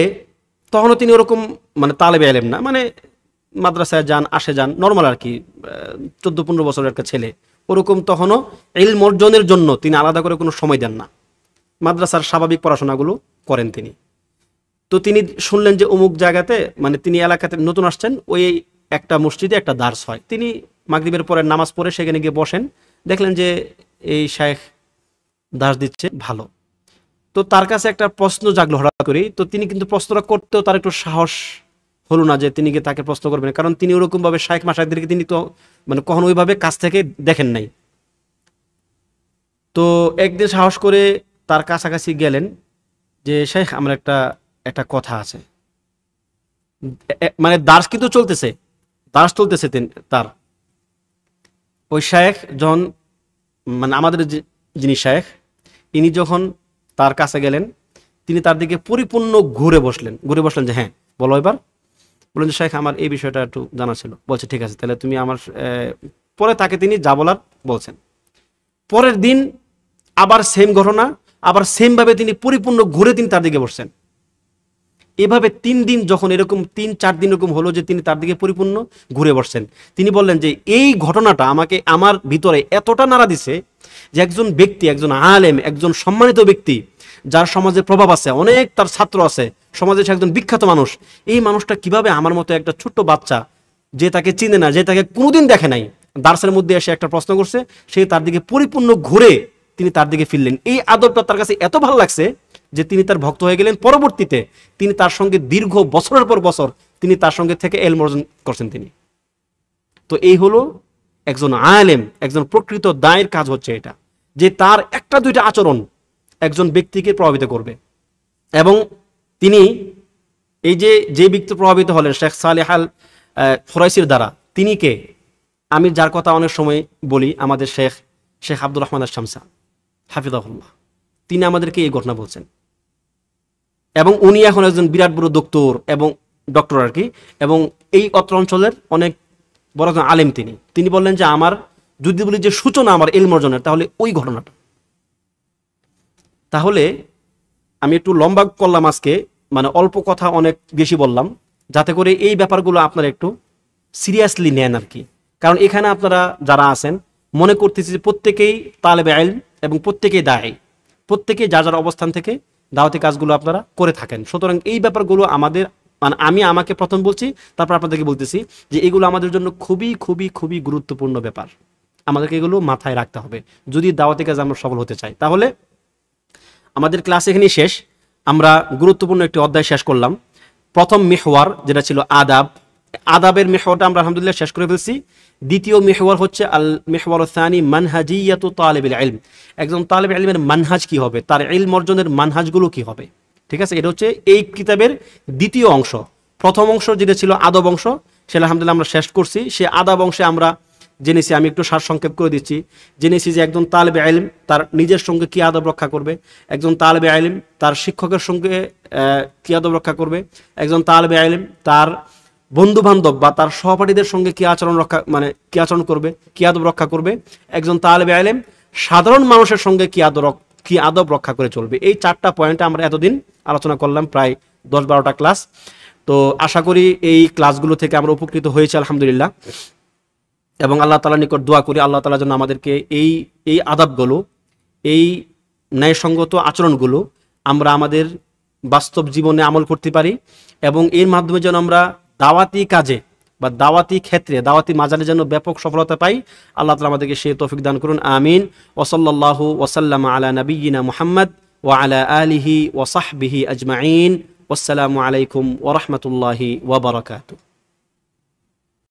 তখনও তিনি ওরকম মানে তালেবে ইলম না, মানে মাদ্রাসায় যান আসে যান নর্মাল আর কি, 14-15 বছরের একটা ছেলে, ওরকম তখনও ইলম অর্জনের জন্য তিনি আলাদা করে কোনো সময় দেন না, মাদ্রাসার স্বাভাবিক পড়াশোনাগুলো করেন তিনি। তো তিনি শুনলেন যে অমুক জায়গাতে, মানে তিনি এলাকাতে নতুন আসছেন, ওই একটা মসজিদে একটা দার্স হয়, তিনি মাগরিবের পরে নামাজ পড়ে সেখানে গিয়ে বসেন, দেখলেন যে এই শায়েখ দার্স দিচ্ছে ভালো। তো তার কাছে একটা প্রশ্ন জাগলো হঠাৎ করেই, তো তিনি কিন্তু প্রশ্নটা করতেও তার একটু সাহস হলো না যে তিনি তাকে প্রশ্ন করবেন, কারণ তিনি ওরকমভাবে শায়েখ মাশায়েখদেরকে তিনি তো মানে কখনো ওইভাবে কাছ থেকে দেখেন নাই। তো একদিন সাহস করে তার কাছাকাছি গেলেন যে শায়েখ আমার একটা কথা আছে, মানে দার্স কিন্তু চলতেছে, দার্স চলতেছে তার। ওই শায়েখ যখন মানে আমাদের যিনি শায়েখ, ইনি যখন তার কাছে গেলেন, তিনি তার দিকে পরিপূর্ণ ঘুরে বসলেন যে হ্যাঁ বলো এবার। বললেন যে শায়েখ আমার এই বিষয়টা একটু জানা ছিল। বলছে ঠিক আছে, তাহলে তুমি আমার পরে তাকে তিনি যা বলার বলছেন। পরের দিন আবার সেম ঘটনা, আবার সেমভাবে তিনি পরিপূর্ণ ঘুরে তিনি তার দিকে বসছেন। এভাবে 3 দিন, যখন এরকম 3-4 দিন এরকম হলো যে তিনি তার দিকে পরিপূর্ণ ঘুরে বসছেন, তিনি বললেন যে এই ঘটনাটা আমাকে আমার ভিতরে এতটা নাড়া দিছে যে একজন ব্যক্তি, একজন আলেম, একজন সম্মানিত ব্যক্তি, যার সমাজে প্রভাব আছে, অনেক তার ছাত্র আছে, সমাজে সে একজন বিখ্যাত মানুষ, এই মানুষটা কিভাবে আমার মতো একটা ছোট্ট বাচ্চা, যে তাকে চিনে না, যে তাকে কোনোদিন দেখে নাই, দার্সের মধ্যে এসে একটা প্রশ্ন করছে, সে তার দিকে পরিপূর্ণ ঘুরে তিনি তার দিকে ফিরলেন। এই আদবটা তার কাছে এত ভালো লাগছে যে তিনি তার ভক্ত হয়ে গেলেন। পরবর্তীতে তিনি তার সঙ্গে দীর্ঘ বছরের পর বছর তিনি তার সঙ্গে থেকে ইলম অর্জন করছেন তিনি। তো এই হলো একজন আলেম, একজন প্রকৃত দায়ের কাজ হচ্ছে এটা, যে তার একটা দুইটা আচরণ একজন ব্যক্তিকে প্রভাবিত করবে। এবং তিনি এই যে ব্যক্তি প্রভাবিত হলেন শেখ সালেহ আল খুরাইসির দ্বারা, তিনি কে? আমি যার কথা অনেক সময় বলি, আমাদের শেখ আব্দুর রহমান আশ-শামসা হাফিজাহুল্লাহ, তিনি আমাদেরকে এই ঘটনা বলছেন। এবং উনি এখন একজন বিরাট বড় ডক্টর আর কি, এবং এই অত্র অঞ্চলের অনেক বড় একজন আলেম তিনি বললেন যে আমার যদি বলি যে সূচনা আমার ইলম অর্জনের, তাহলে ওই ঘটনাটা। তাহলে আমি একটু লম্বা করলাম আজকে, মানে অল্প কথা অনেক বেশি বললাম, যাতে করে এই ব্যাপারগুলো আপনারা একটু সিরিয়াসলি নেন আর কি। কারণ এখানে আপনারা যারা আছেন মনে করতেছি যে প্রত্যেকেই তালেবে ইলম এবং প্রত্যেকেই দায়ী, প্রত্যেকেই যার যার অবস্থান থেকে দাওয়াতি কাজগুলো আপনারা করে থাকেন। সুতরাং এই ব্যাপারগুলো আমাদের, মানে আমি আমাকে প্রথম বলছি, তারপর আপনাদেরকে বলতেছি যে এগুলো আমাদের জন্য খুবই খুবই খুবই গুরুত্বপূর্ণ ব্যাপার, আমাদেরকে এগুলো মাথায় রাখতে হবে যদি দাওয়াতি কাজ আমরা সফল হতে চাই। তাহলে আমাদের ক্লাস এখানেই শেষ। আমরা গুরুত্বপূর্ণ একটি অধ্যায় শেষ করলাম। প্রথম মেহওয়ার যেটা ছিল আদাবের মেহওয়ারটা আমরা আলহামদুলিল্লাহ শেষ করে ফেলছি। দ্বিতীয় মেহওয়ার হচ্ছে আল মেহওয়ার সানি মানহাজিয়াতু তালিবুল ইলম, একজন তালিব ইলমের মানহাজ কি হবে, তার ইলম অর্জনের মানহাজগুলো কি হবে। ঠিক আছে, এটা হচ্ছে এই কিতাবের দ্বিতীয় অংশ। প্রথম অংশ যেটা ছিল আদব অংশ, সেটা আলহামদুলিল্লাহ আমরা শেষ করছি। সে আদব অংশে আমরা জেনেছি, আমি একটু সারসংক্ষেপ করে দিচ্ছি, জেনেছি যে একজন তালেবে ইলম তার নিজের সঙ্গে কি আদব রক্ষা করবে, একজন তালেবে ইলম তার শিক্ষকের সঙ্গে কি আদব রক্ষা করবে, একজন তালেবে ইলম তার বন্ধু বান্ধব বা তার সহপাঠীদের সঙ্গে কি আচরণ করবে, কি আদব রক্ষা করবে, একজন তালেবে ইলম সাধারণ মানুষের সঙ্গে কি আদব রক্ষা করে চলবে। এই 4টা পয়েন্টে আমরা এতদিন আলোচনা করলাম, প্রায় 10-12টা ক্লাস। তো আশা করি এই ক্লাসগুলো থেকে আমরা উপকৃত হয়েছি আলহামদুলিল্লাহ, এবং আল্লাহ তাআলার নিকট দোয়া করি আল্লাহ তাআলা যেন আমাদেরকে এই আদবগুলো, এই ন্যায়সঙ্গত আচরণগুলো আমরা আমাদের বাস্তব জীবনে আমল করতে পারি, এবং এর মাধ্যমে যেন আমরা দাওয়াতি কাজে বা দাওয়াতি ক্ষেত্রে, দাওয়াতি মাজারে যেন ব্যাপক সফলতা পাই। আল্লাহ তাআলা আমাদেরকে সেই তৌফিক দান করুন, আমিন। ওয়া সাল্লাল্লাহু ওয়া সাল্লামা আলা নাবিয়্যিনা মুহাম্মদ ওয়া আলা আলিহি ওয়া সাহবিহি আজমাইন। ওয়াসসালামু আলাইকুম ওয়া রাহমাতুল্লাহি ওয়া বারাকাতুহু।